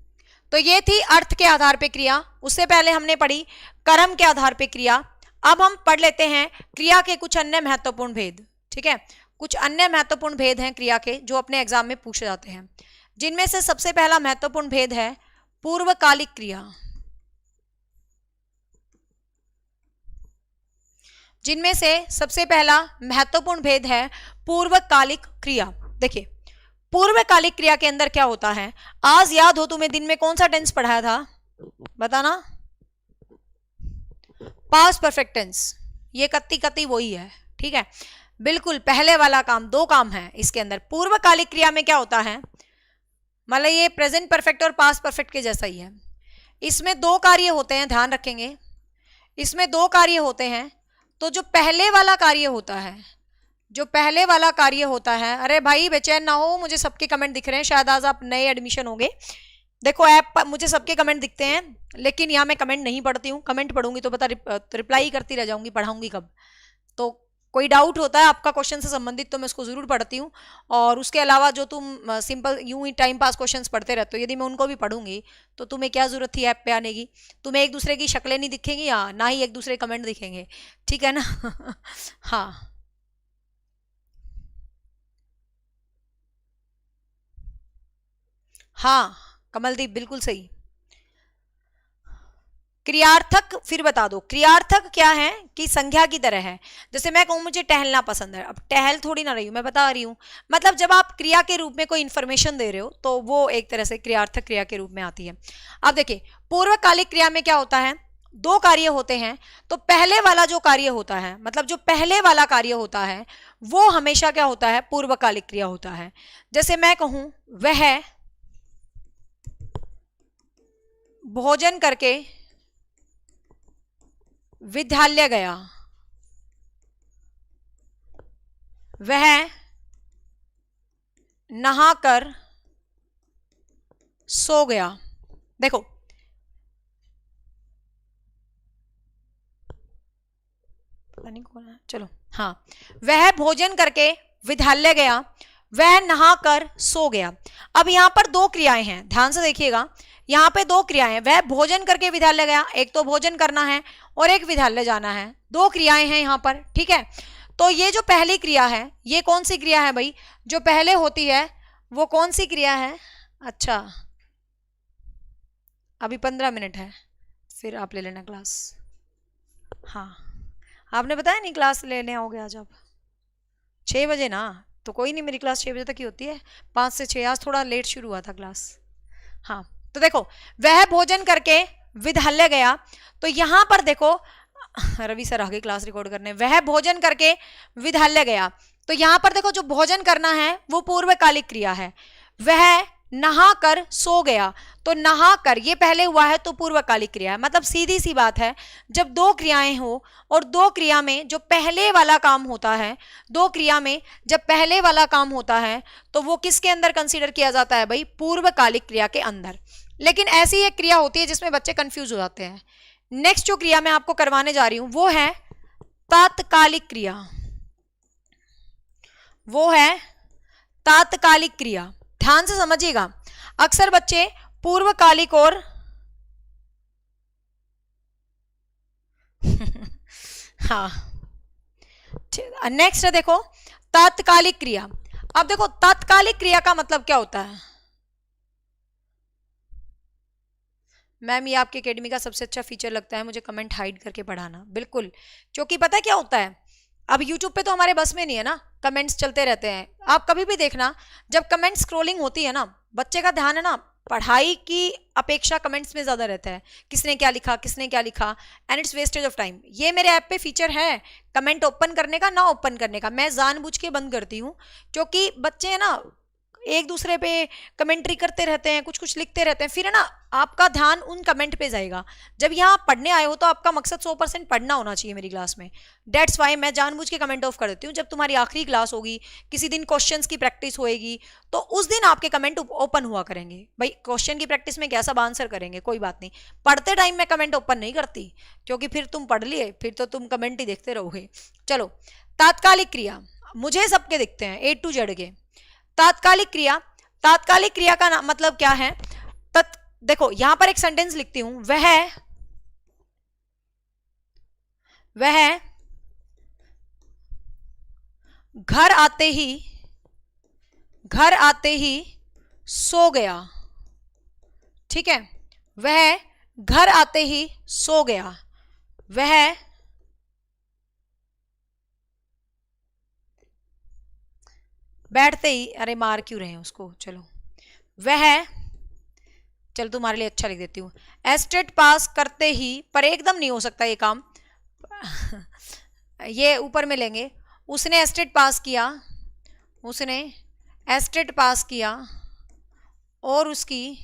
तो ये थी अर्थ के आधार पे क्रिया, उससे पहले हमने पढ़ी कर्म के आधार पे क्रिया। अब हम पढ़ लेते हैं क्रिया के कुछ अन्य महत्वपूर्ण भेद, ठीक है। कुछ अन्य महत्वपूर्ण भेद हैं क्रिया के, जो अपने एग्जाम में पूछे जाते हैं, जिनमें से सबसे पहला महत्वपूर्ण भेद है पूर्वकालिक क्रिया। जिनमें से सबसे पहला महत्वपूर्ण भेद है पूर्वकालिक क्रिया। देखिए, पूर्वकालिक क्रिया के अंदर क्या होता है, आज याद हो तुम्हें दिन में कौन सा टेंस पढ़ाया था, बताना। पास्ट परफेक्ट टेंस, ये कत्ती कत्ती वही है, ठीक है, बिल्कुल पहले वाला काम, दो काम है इसके अंदर। पूर्वकालिक क्रिया में क्या होता है, मतलब ये प्रेजेंट परफेक्ट और पास्ट परफेक्ट के जैसा ही है। इसमें दो कार्य होते हैं, ध्यान रखेंगे, इसमें दो कार्य होते हैं। तो जो पहले वाला कार्य होता है, जो पहले वाला कार्य होता है, अरे भाई बेचैन ना हो, मुझे सबके कमेंट दिख रहे हैं, शायद आज आप नए एडमिशन होंगे। देखो ऐप पर मुझे सबके कमेंट दिखते हैं, लेकिन यहाँ मैं कमेंट नहीं पढ़ती हूँ, कमेंट पढ़ूंगी तो रिप्लाई करती रह जाऊंगी, पढ़ाऊंगी कब। तो कोई डाउट होता है आपका क्वेश्चन से संबंधित, तो मैं उसको जरूर पढ़ती हूँ। और उसके अलावा जो तुम सिंपल यूं ही टाइम पास क्वेश्चंस पढ़ते रहते हो, यदि मैं उनको भी पढ़ूंगी तो तुम्हें क्या जरूरत थी ऐप पे आने की। तुम्हें एक दूसरे की शक्लें नहीं दिखेंगी, या ना ही एक दूसरे कमेंट दिखेंगे, ठीक है ना। हाँ, हाँ कमलदीप, बिल्कुल सही। क्रियार्थक फिर बता दो, क्रियार्थक क्या है कि संज्ञा की तरह है। जैसे मैं कहूं मुझे टहलना पसंद है, अब टहल थोड़ी ना रही हूं, मैं बता रही हूं, मतलब जब आप क्रिया के रूप में कोई इंफॉर्मेशन दे रहे हो, तो वो एक तरह से क्रियार्थक क्रिया के रूप में आती है। अब देखिए, पूर्वकालिक क्रिया में क्या होता है, दो कार्य होते हैं। तो पहले वाला जो कार्य होता है, मतलब जो पहले वाला कार्य होता है, वो हमेशा क्या होता है, पूर्वकालिक क्रिया होता है। जैसे मैं कहूं वह भोजन करके विद्यालय गया, वह नहाकर सो गया। देखो, पता नहीं कौन है, चलो हाँ, वह भोजन करके विद्यालय गया, वह नहाकर सो गया। अब यहां पर दो क्रियाएं हैं, ध्यान से देखिएगा, यहाँ पे दो क्रियाएं हैं, वह भोजन करके विद्यालय गया, एक तो भोजन करना है और एक विद्यालय जाना है, दो क्रियाएं हैं यहाँ पर, ठीक है। तो ये जो पहली क्रिया है, ये कौन सी क्रिया है भाई, जो पहले होती है वो कौन सी क्रिया है। अच्छा, अभी 15 मिनट है, फिर आप ले लेना क्लास। हाँ, आपने बताया नहीं क्लास लेने आओगे आज आप 6 बजे ना, तो कोई नहीं, मेरी क्लास 6 बजे तक ही होती है, 5 से 6। आज थोड़ा लेट शुरू हुआ था क्लास। हाँ, तो देखो, वह भोजन करके विद्यालय गया। तो यहां पर देखो, रवि सर आगे क्लास रिकॉर्ड करने। वह भोजन करके विद्यालय गया, तो यहां पर देखो जो भोजन करना है वो पूर्वकालिक क्रिया है। वह नहा कर सो गया, तो नहा कर ये पहले हुआ है तो पूर्वकालिक क्रिया है। मतलब सीधी सी बात है, जब दो क्रियाएं हो और दो क्रिया में जो पहले वाला काम होता है, दो क्रिया में जब पहले वाला काम होता है तो वो किसके अंदर कंसीडर किया जाता है भाई? पूर्वकालिक क्रिया के अंदर। लेकिन ऐसी एक क्रिया होती है जिसमें बच्चे कंफ्यूज हो जाते हैं। नेक्स्ट जो क्रिया मैं आपको करवाने जा रही हूं वो है तात्कालिक क्रिया। वो है तात्कालिक क्रिया। ध्यान से समझिएगा, अक्सर बच्चे पूर्वकालिक और हाँ, नेक्स्ट देखो तात्कालिक क्रिया। अब देखो तात्कालिक क्रिया का मतलब क्या होता है? मैम ये आपकी एकेडमी का सबसे अच्छा फीचर लगता है, मुझे कमेंट हाइड करके पढ़ाना। बिल्कुल, क्योंकि पता है क्या होता है, अब यूट्यूब पे तो हमारे बस में नहीं है ना, कमेंट्स चलते रहते हैं। आप कभी भी देखना, जब कमेंट स्क्रोलिंग होती है ना, बच्चे का ध्यान है ना पढ़ाई की अपेक्षा कमेंट्स में ज्यादा रहता है, किसने क्या लिखा, किसने क्या लिखा, and it's wastage of time. ये मेरे ऐप पे फीचर है कमेंट ओपन करने का, ना ओपन करने का। मैं जानबूझ के बंद करती हूँ, क्योंकि बच्चे है ना एक दूसरे पे कमेंट्री करते रहते हैं, कुछ कुछ लिखते रहते हैं, फिर है ना आपका ध्यान उन कमेंट पे जाएगा। जब यहाँ पढ़ने आए हो तो आपका मकसद 100% पढ़ना होना चाहिए मेरी क्लास में। डेट्स वाई मैं जानबूझ के कमेंट ऑफ कर देती हूँ। जब तुम्हारी आखिरी क्लास होगी, किसी दिन क्वेश्चंस की प्रैक्टिस होएगी, तो उस दिन आपके कमेंट ओपन हुआ करेंगे। भाई क्वेश्चन की प्रैक्टिस में क्या सब आंसर करेंगे, कोई बात नहीं। पढ़ते टाइम मैं कमेंट ओपन नहीं करती, क्योंकि फिर तुम पढ़ लिए, फिर तो तुम कमेंट ही देखते रहोगे। चलो, तात्कालिक क्रिया मुझे सबके दिखते हैं A to Z के। तात्कालिक क्रिया, तात्कालिक क्रिया का मतलब क्या है? देखो यहां पर एक सेंटेंस लिखती हूं, वह घर आते ही सो गया। ठीक है, वह घर आते ही सो गया। वह बैठते ही, अरे मार क्यों रहे हैं उसको, चलो चल तुम्हारे लिए अच्छा लिख देती हूँ। एस्टेट पास करते ही, पर एकदम नहीं हो सकता ये काम ये ऊपर में लेंगे। उसने एस्टेट पास किया और उसकी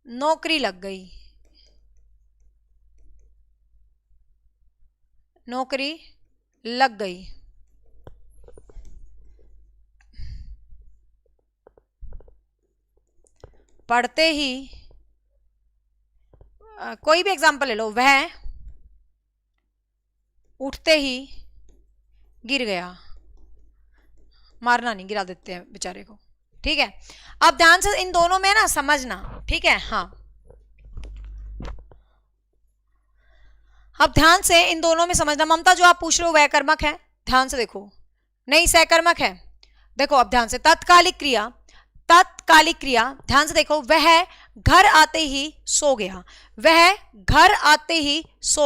नौकरी लग गई। पढ़ते ही, कोई भी एग्जाम्पल ले लो। वह उठते ही गिर गया। मारना नहीं, गिरा देते हैं बेचारे को। ठीक है, अब ध्यान से इन दोनों में ना समझना। ठीक है, हाँ, अब ध्यान से इन दोनों में समझना। ममता जो आप पूछ रहे हो वह कर्मक है, ध्यान से देखो। नहीं, सहकर्मक है। देखो अब ध्यान से, तात्कालिक क्रिया ध्यान से देखो। वह घर आते ही सो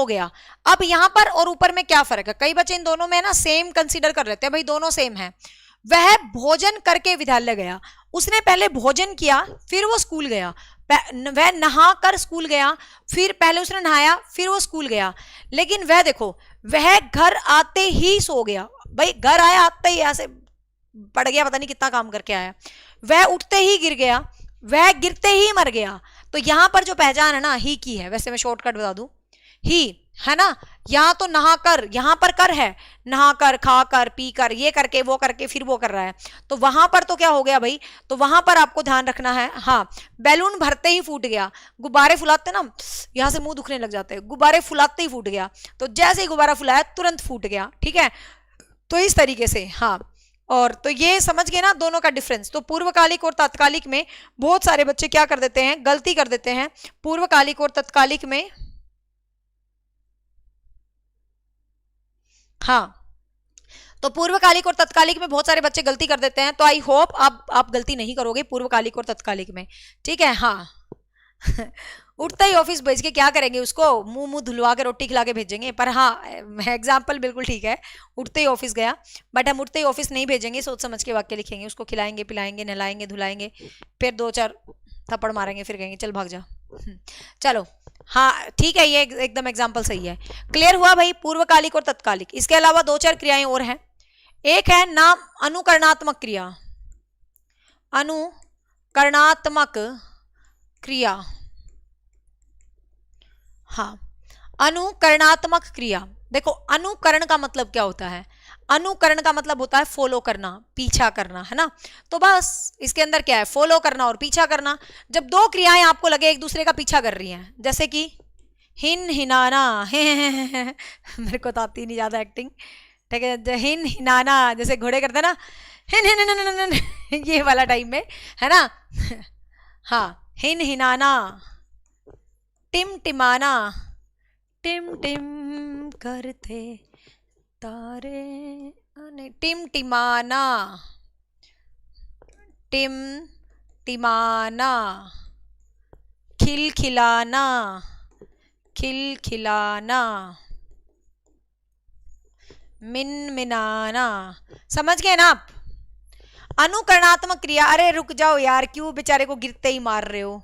गया। अब यहां पर और ऊपर में क्या फर्क है? कई बच्चे इन दोनों में ना सेम कंसीडर कर लेते हैं, भाई दोनों सेम है। वह भोजन करके विद्यालय गया, उसने पहले भोजन किया फिर वो स्कूल गया। वह नहा कर स्कूल गया, फिर पहले उसने नहाया फिर वो स्कूल गया। लेकिन वह देखो, वह घर आते ही सो गया। भाई घर आया, आते ही ऐसे पड़ गया, पता नहीं कितना काम करके आया। वह उठते ही गिर गया, वह गिरते ही मर गया। तो यहां पर जो पहचान है ना, ही की है। वैसे मैं शॉर्टकट बता दूं, ही है ना। यहां तो नहा कर, यहां पर कर है, नहा कर, खा कर, पी कर, ये करके वो करके फिर वो कर रहा है। तो वहां पर तो क्या हो गया भाई? तो वहां पर आपको ध्यान रखना है। हाँ, बैलून भरते ही फूट गया। गुब्बारे फुलाते ना, यहां से मुंह दुखने लग जाते हैं, गुब्बारे फुलाते ही फूट गया। तो जैसे ही गुब्बारा फुलाया तुरंत फूट गया। ठीक है, तो इस तरीके से। हाँ, और तो ये समझ गए ना दोनों का डिफरेंस। तो पूर्वकालिक और तात्कालिक में बहुत सारे बच्चे क्या कर देते हैं, गलती कर देते हैं। पूर्वकालिक और तात्कालिक में, हाँ, तो पूर्वकालिक और तत्कालिक में बहुत सारे बच्चे गलती कर देते हैं। तो आई होप आप गलती नहीं करोगे पूर्वकालिक और तत्कालिक में। ठीक है, हाँ, उठते ही ऑफिस भेज के क्या करेंगे उसको, मुंह मुंह धुलवा के रोटी खिला के भेजेंगे। पर हाँ, एग्जाम्पल बिल्कुल ठीक है, उठते ही ऑफिस गया, बट हम उठते ही ऑफिस नहीं भेजेंगे, सोच समझ के वाक्य लिखेंगे, उसको खिलाएंगे पिलाएंगे नहलाएंगे धुलाएंगे, फिर 2-4 थप्पड़ मारेंगे, फिर कहेंगे चल भाग जा। चलो हाँ ठीक है, ये एकदम एग्जाम्पल सही है। क्लियर हुआ भाई, पूर्वकालिक और तत्कालिक। इसके अलावा 2-4 क्रियाएं और हैं। एक है नाम अनुकरणात्मक क्रिया, अनुकरणात्मक क्रिया। हाँ, अनुकरणात्मक क्रिया। देखो अनुकरण का मतलब क्या होता है, अनुकरण का मतलब होता है फॉलो करना, पीछा करना, है ना। तो बस इसके अंदर क्या है, फॉलो करना और पीछा करना। जब दो क्रियाएं आपको लगे एक दूसरे का पीछा कर रही हैं, जैसे कि हिन हिनाना, मेरे को तो आती नहीं ज्यादा एक्टिंग, ठीक है, हिन हिनाना जैसे घोड़े करते हैं ना, हिन हिन हिन, ये वाला टाइम में, है ना। हाँ, हिन हिनाना, टिम टिमाना, टिम टिम करते तारे, टिम टिमाना, टिम टिमाना, खिलखिलाना, खिलखिलाना, मिनमिनाना। समझ गए ना आप। अनुकरणात्मक क्रिया, अरे रुक जाओ यार, क्यों बेचारे को गिरते ही मार रहे हो।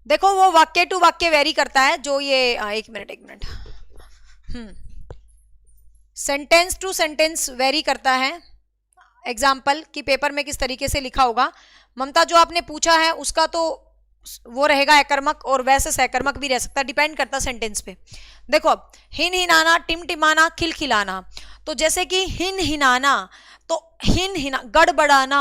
देखो वो वाक्य टू वाक्य वेरी करता है, जो ये एक minute sentence to sentence vary करता है। एग्जाम्पल कि पेपर में किस तरीके से लिखा होगा। ममता जो आपने पूछा है उसका तो वो रहेगा एकर्मक, और वैसे सहकर्मक भी रह सकता है, डिपेंड करता सेंटेंस पे। देखो अब हिन हिनाना, टिम टिमाना, खिलखिलाना, तो जैसे कि हिन हिनाना, तो हिन हिना गड़बड़ाना,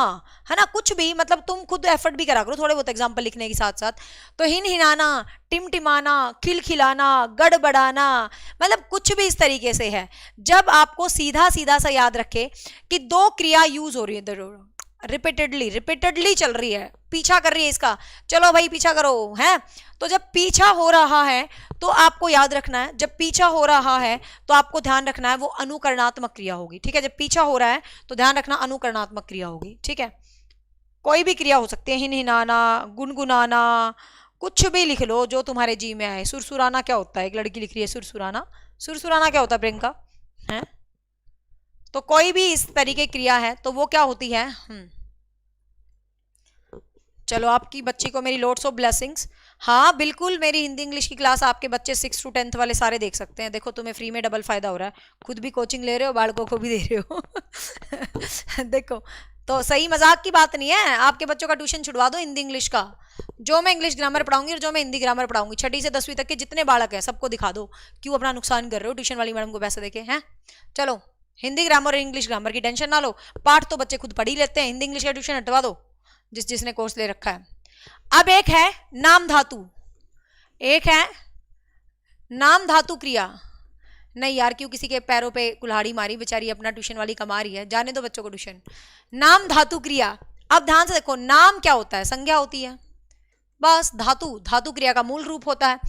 है ना, कुछ भी मतलब तुम खुद एफर्ट भी करा करो थोड़े बहुत एग्जाम्पल लिखने के साथ साथ। तो हिन हिनाना, टिमटिमाना, खिलखिलाना, गड़बड़ाना, मतलब कुछ भी इस तरीके से है। जब आपको सीधा सीधा सा याद रखे कि दो क्रिया यूज हो रही है, रिपीटेडली चल रही है, पीछा कर रही है इसका, चलो भाई पीछा करो, है। तो जब पीछा हो रहा है तो आपको याद रखना है, जब पीछा हो रहा है तो आपको ध्यान रखना है वो अनुकरणात्मक क्रिया होगी, ठीक है। जब पीछा हो रहा है तो ध्यान रखना अनुकरणात्मक क्रिया होगी, ठीक है। कोई भी क्रिया हो सकती है, हिन हिनाना, गुनगुनाना, कुछ भी लिख लो जो तुम्हारे जी में आए। सुरसुराना क्या होता है, एक लड़की लिख रही है सुरसुराना, सुरसुराना क्या होता है प्रियंका, है। तो कोई भी इस तरीके की क्रिया है तो वो क्या होती है। चलो आपकी बच्ची को मेरी लॉट्स ऑफ ब्लेसिंग्स। हाँ बिल्कुल, मेरी हिंदी इंग्लिश की क्लास आपके बच्चे 6 to 10 वाले सारे देख सकते हैं। देखो तुम्हें फ्री में डबल फायदा हो रहा है, खुद भी कोचिंग ले रहे हो, बालकों को भी दे रहे हो। देखो तो सही मजाक की बात नहीं है, आपके बच्चों का ट्यूशन छुड़वा दो हिंदी इंग्लिश का। जो मैं इंग्लिश ग्रामर पढ़ाऊंगी और जो मैं हिंदी ग्रामर पढ़ाऊंगी, 6ठी से 10वीं तक के जितने बालक है सबको दिखा दो। क्यों अपना नुकसान कर रहे हो ट्यूशन वाली मैडम को पैसे देके, हैं। चलो हिंदी ग्रामर और इंग्लिश ग्रामर की टेंशन ना लो, पाठ तो बच्चे खुद पढ़ ही लेते हैं, हिंदी इंग्लिश का ट्यूशन हटवा दो जिसने कोर्स ले रखा है। अब एक है नाम धातु, एक है नाम धातु क्रिया। नहीं यार, क्यों किसी के पैरों पे कुल्हाड़ी मारी, बेचारी अपना ट्यूशन वाली कमा रही है, जाने दो बच्चों को ट्यूशन। नाम धातु क्रिया, अब ध्यान से देखो, नाम क्या होता है, संज्ञा होती है, बस धातु धातु क्रिया का मूल रूप होता है।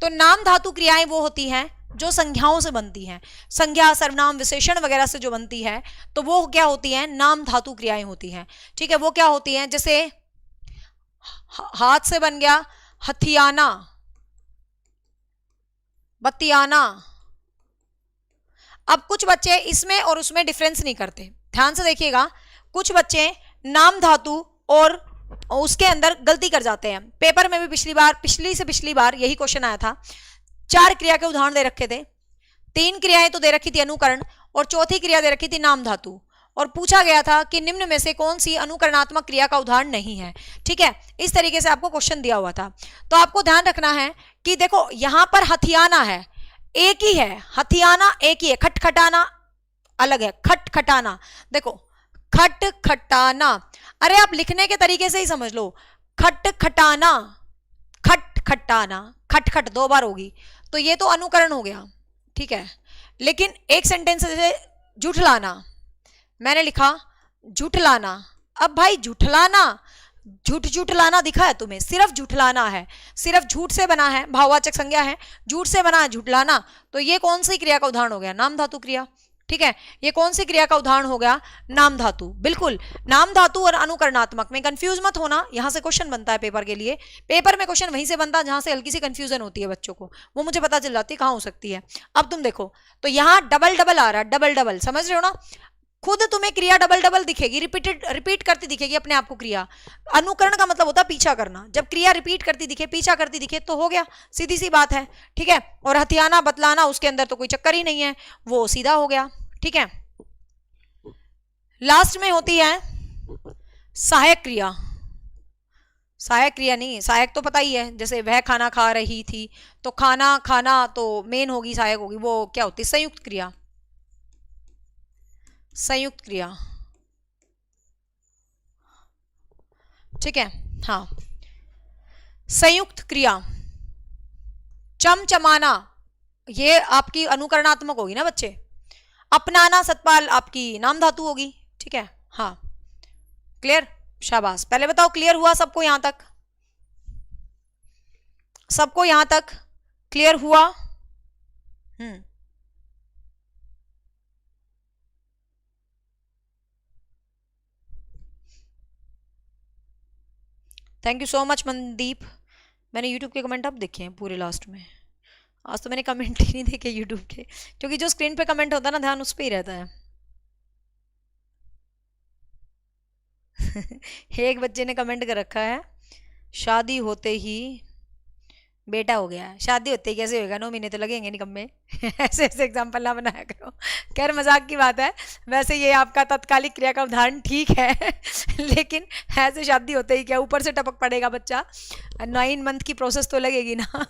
तो नाम धातु क्रियाएं वो होती हैं जो संज्ञाओं से बनती हैं, संज्ञा सर्वनाम विशेषण वगैरह से जो बनती है, तो वो क्या होती हैं, नाम धातु क्रियाएं होती हैं, ठीक है। वो क्या होती हैं, जैसे हाथ से बन गया हथियाना, बतियाना। अब कुछ बच्चे इसमें और उसमें डिफरेंस नहीं करते, ध्यान से देखिएगा, कुछ बच्चे नाम धातु और उसके अंदर गलती कर जाते हैं। पेपर में भी पिछली से पिछली बार यही क्वेश्चन आया था। 4 क्रिया के उदाहरण दे रखे थे, 3 क्रियाएं तो दे रखी थी अनुकरण, और चौथी क्रिया दे रखी थी नाम धातु, और पूछा गया था कि निम्न में से कौन सी अनुकरणात्मक क्रिया का उदाहरण नहीं है, ठीक है। इस तरीके से आपको क्वेश्चन दिया हुआ था। तो आपको ध्यान रखना है कि देखो यहां पर हथियाना है, एक ही है, हथियाना एक ही है, खटखटाना अलग है, खटखटाना। देखो खटखटाना, अरे आप लिखने के तरीके से ही समझ लो, खटखटाना, खटखटाना, खटखट 2 बार होगी, तो ये तो अनुकरण हो गया, ठीक है। लेकिन एक सेंटेंस से झूठलाना, मैंने लिखा झूठलाना, अब भाई झूठलाना, झूठलाना दिखा है तुम्हें, सिर्फ झूठलाना है, सिर्फ झूठ से बना है, भाववाचक संज्ञा है, झूठ से बना है झूठलाना, तो ये कौन सी क्रिया का उदाहरण हो गया, नाम धातु क्रिया, ठीक है, ये कौन सी क्रिया का उदाहरण हो गया? नाम धातु। बिल्कुल, नाम धातु और अनुकरणात्मक में कंफ्यूज मत होना, यहां से क्वेश्चन बनता है पेपर के लिए। पेपर में क्वेश्चन वहीं से बनता है जहां से हल्की सी कंफ्यूजन होती है बच्चों को, वो मुझे पता चल जाती है कहां हो सकती है। अब तुम देखो तो यहां डबल डबल आ रहा है, डबल डबल, समझ रहे हो ना? खुद तुम्हें क्रिया डबल डबल दिखेगी, रिपीट करती दिखेगी अपने आप को क्रिया। अनुकरण का मतलब होता है पीछा करना, जब क्रिया रिपीट करती दिखे, पीछा करती दिखे तो हो गया, सीधी सी बात है, ठीक है। और हथियाना बतलाना उसके अंदर तो कोई चक्कर ही नहीं है, वो सीधा हो गया, ठीक है। लास्ट में होती है सहायक क्रिया। सहायक क्रिया नहीं, सहायक तो पता ही है, जैसे वह खाना खा रही थी, तो खाना खाना तो मेन होगी, सहायक होगी, वो क्या होती है? संयुक्त क्रिया। संयुक्त क्रिया, ठीक है, हाँ, संयुक्त क्रिया। चमचमाना ये आपकी अनुकरणात्मक होगी ना बच्चे। अपनाना सतपाल आपकी नाम धातु होगी, ठीक है, हाँ, क्लियर, शाबाश। पहले बताओ क्लियर हुआ सबको यहां तक? सबको यहां तक क्लियर हुआ? Thank you so much Mandeep. मैंने यूट्यूब के कमेंट अब देखे हैं पूरे लास्ट में, आज तो मैंने कमेंट ही नहीं देखे यूट्यूब के, क्योंकि जो स्क्रीन पे कमेंट होता है ना, ध्यान उस पर ही रहता है। एक बच्चे ने कमेंट कर रखा है, शादी होते ही बेटा हो गया है। शादी होते ही कैसे होगा, 9 महीने तो लगेंगे निकम्मे। ऐसे ऐसे एग्जाम्पल ना बनाया करो, खैर मजाक की बात है। वैसे ये आपका तत्कालिक क्रिया का उदाहरण ठीक है, लेकिन ऐसे शादी होते ही क्या ऊपर से टपक पड़ेगा बच्चा, 9 मंथ की प्रोसेस तो लगेगी ना।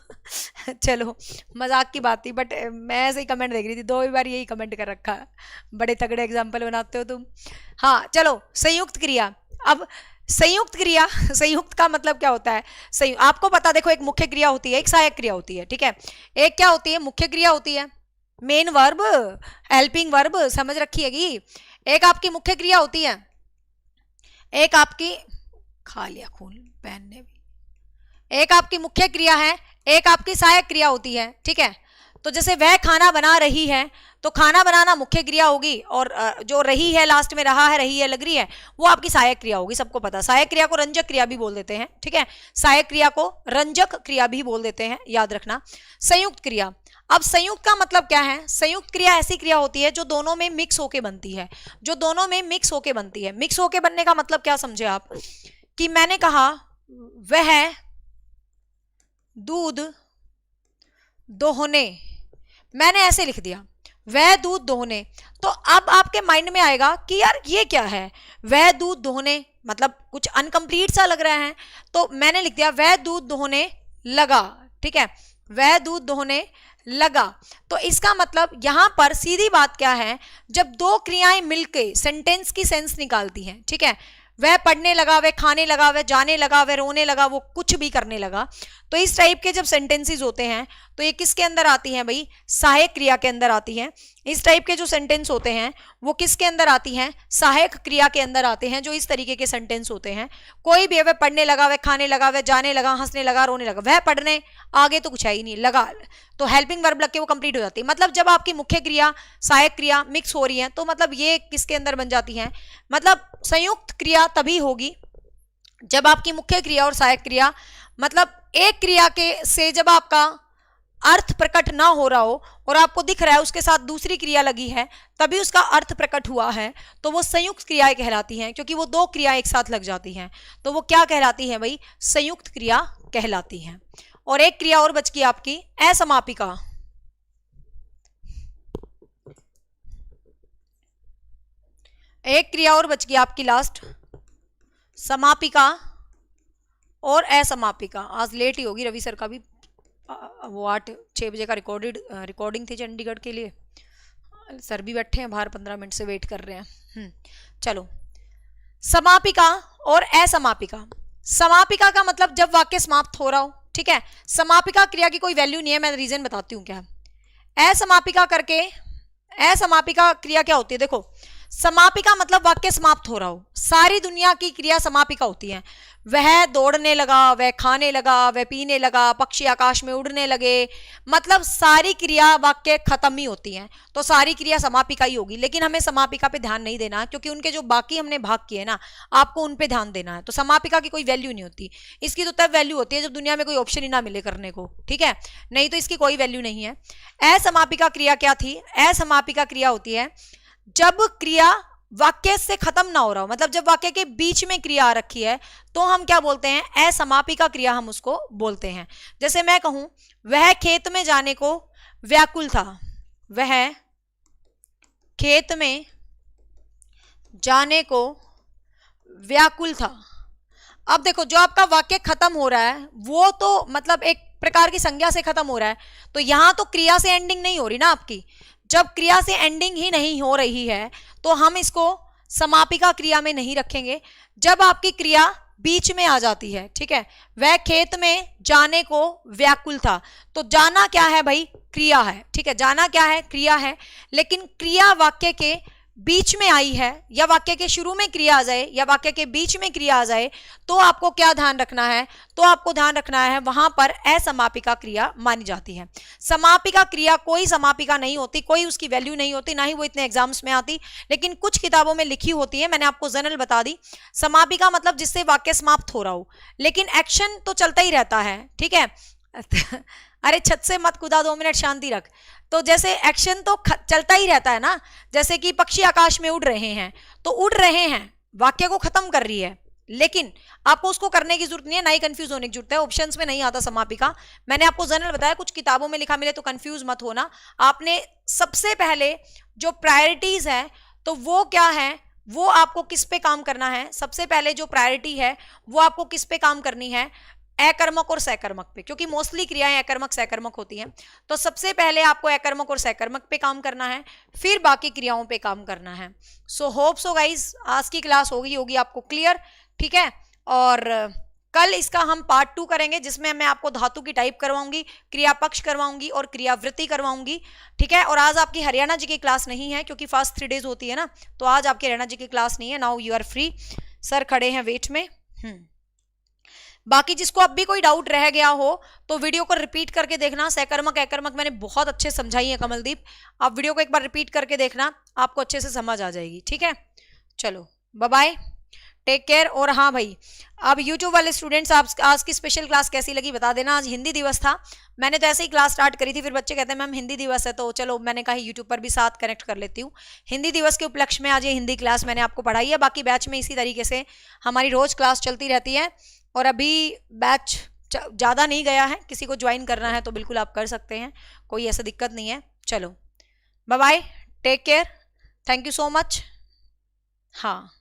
चलो मजाक की बात थी, बट मैं ऐसे ही कमेंट देख रही थी, 2 बार यही कमेंट कर रखा है। बड़े तगड़े एग्जाम्पल बनाते हो तुम। हाँ चलो, संयुक्त क्रिया। अब संयुक्त क्रिया, संयुक्त का मतलब क्या होता है? आपको पता, देखो एक मुख्य क्रिया होती है, एक सहायक क्रिया होती है, ठीक है। एक क्या होती है? मुख्य क्रिया होती है, मेन वर्ब, हेल्पिंग वर्ब, समझ रखी हैगी। एक आपकी मुख्य क्रिया होती है, एक आपकी, खा लिया खून बहन ने भी, एक आपकी मुख्य क्रिया है, एक आपकी सहायक क्रिया होती है, ठीक है। तो जैसे वह खाना बना रही है, तो खाना बनाना मुख्य क्रिया होगी, और जो रही है लास्ट में, रहा है, रही है, लग रही है, वो आपकी सहायक क्रिया होगी। सबको पता, सहायक क्रिया को रंजक क्रिया भी बोल देते हैं, ठीक है। सहायक क्रिया को रंजक क्रिया भी बोल देते हैं, याद रखना। संयुक्त क्रिया, अब संयुक्त का मतलब क्या है? संयुक्त क्रिया ऐसी क्रिया होती है जो दोनों में मिक्स होके बनती है, जो दोनों में मिक्स होके बनती है। मिक्स होके बनने का मतलब क्या समझे आप? कि मैंने कहा वह दूध दोहने, मैंने ऐसे लिख दिया वह दूध दोहने, तो अब आपके माइंड में आएगा कि यार ये क्या है, वह दूध दोहने मतलब कुछ अनकंप्लीट सा लग रहा है, तो मैंने लिख दिया वह दूध दोहने लगा, ठीक है, वह दूध दोहने लगा। तो इसका मतलब यहां पर सीधी बात क्या है, जब दो क्रियाएं मिलके सेंटेंस की सेंस निकालती हैं, ठीक है, वह पढ़ने लगा, वह खाने लगा, वह जाने लगा, वह रोने लगा, वो कुछ भी करने लगा, तो इस टाइप के जब सेंटेंसेस होते हैं तो ये किसके अंदर आती हैं भाई? सहायक क्रिया के अंदर आती हैं। इस टाइप के जो सेंटेंस होते हैं वो किसके अंदर आती हैं? सहायक क्रिया के अंदर आते हैं। जो इस तरीके के सेंटेंस होते हैं, कोई भी, वह पढ़ने लगा, वह खाने लगा, वह जाने लगा, हंसने लगा, रोने लगा, वह पढ़ने, आगे तो कुछ है ही नहीं, लगा, तो हेल्पिंग वर्ब लग के वो कंप्लीट हो जाती है। मतलब जब आपकी मुख्य क्रिया सहायक क्रिया मिक्स हो रही है, तो मतलब ये किसके अंदर बन जाती है? मतलब संयुक्त क्रिया तभी होगी जब आपकी मुख्य क्रिया और सहायक क्रिया, मतलब एक क्रिया के से जब आपका अर्थ प्रकट ना हो रहा हो और आपको दिख रहा है उसके साथ दूसरी क्रिया लगी है, तभी उसका अर्थ प्रकट हुआ है, तो वो संयुक्त क्रियाएं कहलाती हैं, क्योंकि वो दो क्रिया एक साथ लग जाती हैं, तो वो क्या कहलाती है भाई? संयुक्त क्रिया कहलाती हैं। और एक क्रिया और बच गई आपकी, असमापिका। एक क्रिया और बच गई आपकी लास्ट, समापिका और असमापिका। आज लेट ही होगी, रवि सर का भी वो 8-6 बजे का रिकॉर्डिंग थी चंडीगढ़ के लिए, सर भी बैठे हैं बाहर, 15 मिनट से वेट कर रहे हैं। चलो, समापिका और असमापिका। समापिका का मतलब जब वाक्य समाप्त हो रहा हो, ठीक है। समापिका क्रिया की कोई वैल्यू नहीं है, मैं रीजन बताती हूँ क्या। असमापिका करके, असमापिका क्रिया क्या होती है? देखो, समापिका मतलब वाक्य समाप्त हो रहा हो। सारी दुनिया की क्रिया समापिका होती है। वह दौड़ने लगा, वह खाने लगा, वह पीने लगा, पक्षी आकाश में उड़ने लगे, मतलब सारी क्रिया वाक्य खत्म ही होती हैं, तो सारी क्रिया समापिका ही होगी। लेकिन हमें समापिका पे ध्यान नहीं देना, क्योंकि उनके जो बाकी हमने भाग किए ना, आपको उन पे ध्यान देना है। तो समापिका की कोई वैल्यू नहीं होती। इसकी तो तब वैल्यू होती है जब दुनिया में कोई ऑप्शन ही ना मिले करने को, ठीक है, नहीं तो इसकी कोई वैल्यू नहीं है। असमापिका क्रिया क्या थी? असमापिका क्रिया होती है जब क्रिया वाक्य से खत्म ना हो रहा हो, मतलब जब वाक्य के बीच में क्रिया आ रखी है तो हम क्या बोलते हैं? असमापिका क्रिया हम उसको बोलते हैं। जैसे मैं कहूं वह खेत में जाने को व्याकुल था, वह खेत में जाने को व्याकुल था। अब देखो, जो आपका वाक्य खत्म हो रहा है वो तो मतलब एक प्रकार की संज्ञा से खत्म हो रहा है, तो यहां तो क्रिया से एंडिंग नहीं हो रही ना आपकी। जब क्रिया से एंडिंग ही नहीं हो रही है तो हम इसको समापिका क्रिया में नहीं रखेंगे। जब आपकी क्रिया बीच में आ जाती है, ठीक है, वह खेत में जाने को व्याकुल था, तो जाना क्या है भाई? क्रिया है, ठीक है, जाना क्या है? क्रिया है। लेकिन क्रिया वाक्य के बीच में आई है, या वाक्य के शुरू में क्रिया आ जाए या वाक्य के बीच में क्रिया आ जाए, तो आपको क्या ध्यान रखना है? तो आपको ध्यान रखना है वहां पर असमापिका क्रिया मानी जाती है। समापिका क्रिया कोई समापिका नहीं होती, कोई उसकी वैल्यू नहीं होती, ना ही वो इतने एग्जाम्स में आती, लेकिन कुछ किताबों में लिखी होती है। मैंने आपको जनरल बता दी। समापिका मतलब जिससे वाक्य समाप्त हो रहा हो, लेकिन एक्शन तो चलता ही रहता है, ठीक है। अरे छत से मत कूदा, 2 मिनट शांति रख। तो जैसे एक्शन तो चलता ही रहता है ना, जैसे कि पक्षी आकाश में उड़ रहे हैं, तो उड़ रहे हैं वाक्य को खत्म कर रही है, लेकिन आपको उसको करने की जरूरत नहीं है, ना ही कंफ्यूज होने की जरूरत है। ऑप्शंस में नहीं आता समापिका, मैंने आपको जनरल बताया, कुछ किताबों में लिखा मिले तो कंफ्यूज मत होना। आपने सबसे पहले जो प्रायोरिटीज है तो वो क्या है, वो आपको किस पे काम करना है? सबसे पहले जो प्रायोरिटी है वो आपको किस पे काम करनी है? अकर्मक और सकर्मक पे, क्योंकि मोस्टली क्रियाएं अकर्मक सकर्मक होती हैं। तो सबसे पहले आपको अकर्मक और सकर्मक पे काम करना है, फिर बाकी क्रियाओं पे काम करना है। सो होप सो गाइज आज की क्लास होगी आपको क्लियर, ठीक है। और कल इसका हम पार्ट 2 करेंगे, जिसमें मैं आपको धातु की टाइप करवाऊंगी, क्रिया पक्ष करवाऊंगी और क्रियावृत्ति करवाऊंगी, ठीक है। और आज आपकी हरियाणा जी की क्लास नहीं है, क्योंकि फर्स्ट 3 डेज होती है ना, तो आज आपकी हरियाणा जी की क्लास नहीं है। Now you are free, sir खड़े हैं वेट में। बाकी जिसको अब भी कोई डाउट रह गया हो तो वीडियो को रिपीट करके देखना। सकर्मक अकर्मक मैंने बहुत अच्छे समझाई है कमलदीप, आप वीडियो को एक बार रिपीट करके देखना, आपको अच्छे से समझ आ जाएगी, ठीक है। चलो बाय बाय, टेक केयर। और हाँ भाई, अब यूट्यूब वाले स्टूडेंट्स, आप आज की स्पेशल क्लास कैसी लगी बता देना। आज हिंदी दिवस था, मैंने तो ऐसे ही क्लास स्टार्ट करी थी, फिर बच्चे कहते हैं मैम हिंदी दिवस है, तो चलो मैंने कहा यूट्यूब पर भी साथ कनेक्ट कर लेती हूँ। हिंदी दिवस के उपलक्ष्य में आज ये हिंदी क्लास मैंने आपको पढ़ाई है। बाकी बैच में इसी तरीके से हमारी रोज क्लास चलती रहती है, और अभी बैच ज़्यादा नहीं गया है, किसी को ज्वाइन करना है तो बिल्कुल आप कर सकते हैं, कोई ऐसा दिक्कत नहीं है। चलो bye bye, take care, thank you so much. हाँ।